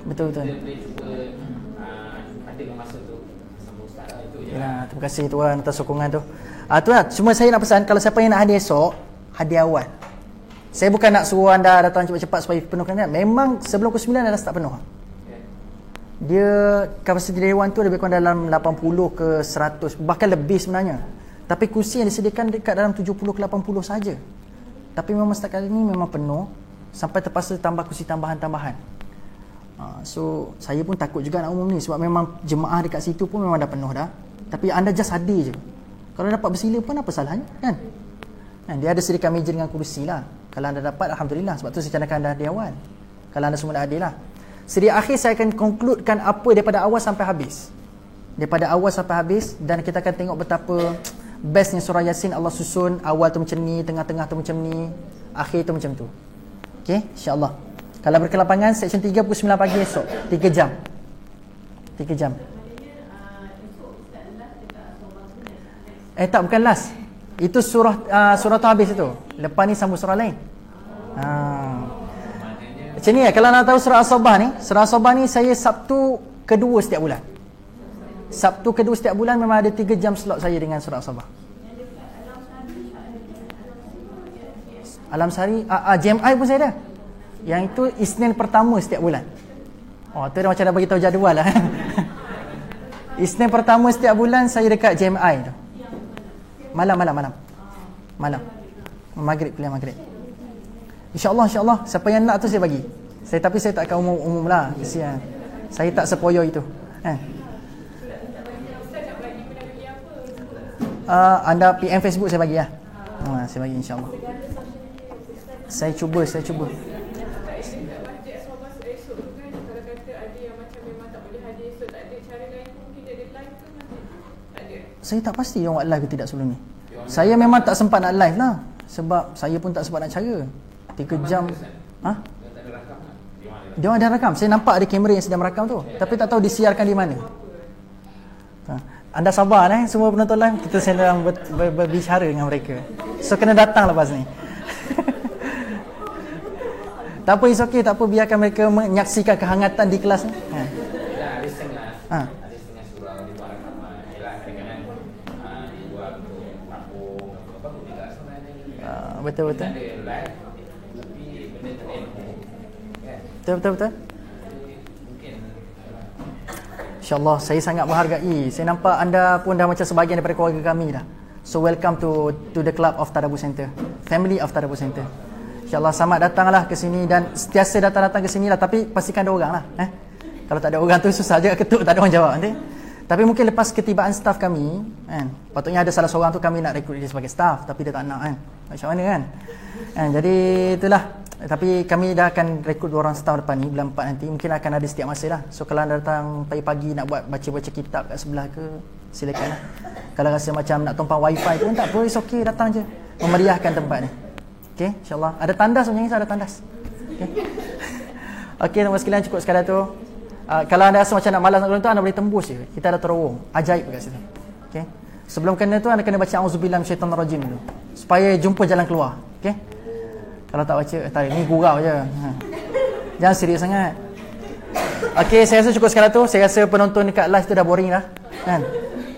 Betul. Kita boleh cuba ada masa tu sama Ustaz lah, itu je. Ya, terima kasih tuan atas sokongan tu. Tu lah, cuma saya nak pesan kalau siapa yang nak hadir esok, hadir awal. Saya bukan nak suruh anda datang cepat-cepat supaya penuhkan kan. Memang sebelum pukul 9 dah start penuh. Dia kapasiti dewan tu lebih kurang dalam 80 ke 100, bahkan lebih sebenarnya. Tapi kursi yang disediakan dekat dalam 70 ke 80 saja. Tapi memang setakat ini memang penuh sampai terpaksa tambah kursi tambahan-tambahan. So saya pun takut juga nak umum ni sebab memang jemaah dekat situ pun memang dah penuh dah. Tapi anda just hadir je. Kalau dapat bersila pun apa salahnya kan? Dia ada sediakan meja dengan kursi lah. Kalau anda dapat, alhamdulillah. Sebab tu saya cadangkan anda di awal. Kalau anda semua dah hadir lah. Seri akhir saya akan concludekan apa daripada awal sampai habis. Daripada awal sampai habis, dan kita akan tengok betapa bestnya surah Yasin Allah susun. Awal tu macam ni, tengah-tengah tu macam ni, akhir tu macam tu. Okey, insya-Allah. Kalau berkelapangan seksyen 3 pukul 9 pagi esok, 3 jam. 3 jam. Tak, bukan last. Itu surah tu habis itu. Lepas ni sambung surah lain. Macam ni kalau nak tahu surah As-Sabah ni saya Sabtu kedua setiap bulan. Sabtu kedua setiap bulan memang ada 3 jam slot saya dengan surah As-Sabah. Alam Sari, JMI pun saya ada. Yang itu Isnin pertama setiap bulan. Tu dah macam dah bagi tahu jadual lah. Isnin pertama setiap bulan saya dekat JMI tu. Malam. Maghrib, kuliah maghrib. InsyaAllah siapa yang nak tu saya bagi. Tapi saya tak akan umum lah. Kesian. Saya tak sepoyo itu. Anda PM Facebook saya bagi lah. Saya bagi insyaAllah. Saya cuba. Saya tak pasti dia buat live ke tidak sebelum ni. Saya memang tak sempat nak live lah. Sebab saya pun tak sempat nak cara. 3 jam. Dia ada rakam. Saya nampak ada kamera yang sedang merakam tu. Tapi tak tahu disiarkan di mana. Anda sabar semua penonton live. Kita sedang berbicara dengan mereka. So kena datang lepas ni. Tak apa, it's okay. Tak apa, biarkan mereka menyaksikan kehangatan di kelas ni. Ada setengah surah di luar rakaman. Kadang-kadang buat untuk lapor Betul. Ada live, tapi benda tak ada kan? Betul. Mungkin InsyaAllah, saya sangat menghargai. Saya nampak anda pun dah macam sebahagian daripada keluarga kami dah. So welcome to the club of Tadabbur Center, family of Tadabbur Center. InsyaAllah selamat datanglah ke sini dan sentiasa datang ke sini lah. Tapi pastikan ada orang lah. Kalau tak ada orang tu susah je ketuk, tak ada orang jawab nanti. Tapi mungkin lepas ketibaan staff kami kan, patutnya ada salah seorang tu kami nak rekrut dia sebagai staff, tapi dia tak nak kan. Macam mana kan? Jadi itulah. Tapi kami dah akan rekrut 2 orang staff depan ni, bulan 4 nanti. Mungkin akan ada setiap masa lah. So kalau anda datang pagi-pagi nak buat baca-baca kitab kat sebelah ke, silakan lah. Kalau rasa macam nak tumpang wifi pun tak apa, it's okay, datang je. Memeriahkan tempat ni. Okay, insyaAllah. Ada tandas sebenarnya, ada tandas. Okay. Okay, teman-teman sekalian, cukup sekadar tu. Kalau anda rasa macam nak malas nak keluar tu, anda boleh tembus je. Kita ada terowong. Ajaib kat situ. Okay. Sebelum kena tu, anda kena baca Auzubillahi minasyaitanirrajim dulu. Supaya jumpa jalan keluar. Okay. Kalau tak baca, ni gurau je. Jangan serius sangat. Okay, saya rasa cukup sekadar tu. Saya rasa penonton dekat live tu dah boring dah. Kan?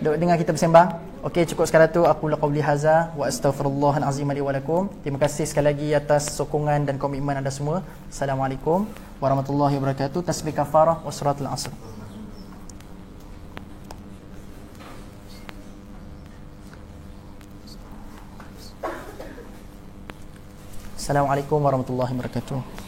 Duk dengar kita bersembang. Okey, cukup sekadar tu. Aku qauli hadza wa astaghfirullahal azim li wa lakum. Terima kasih sekali lagi atas sokongan dan komitmen anda semua. Assalamualaikum warahmatullahi wabarakatuh. Tasbih kafarah wa suratul asr. Assalamualaikum warahmatullahi wabarakatuh.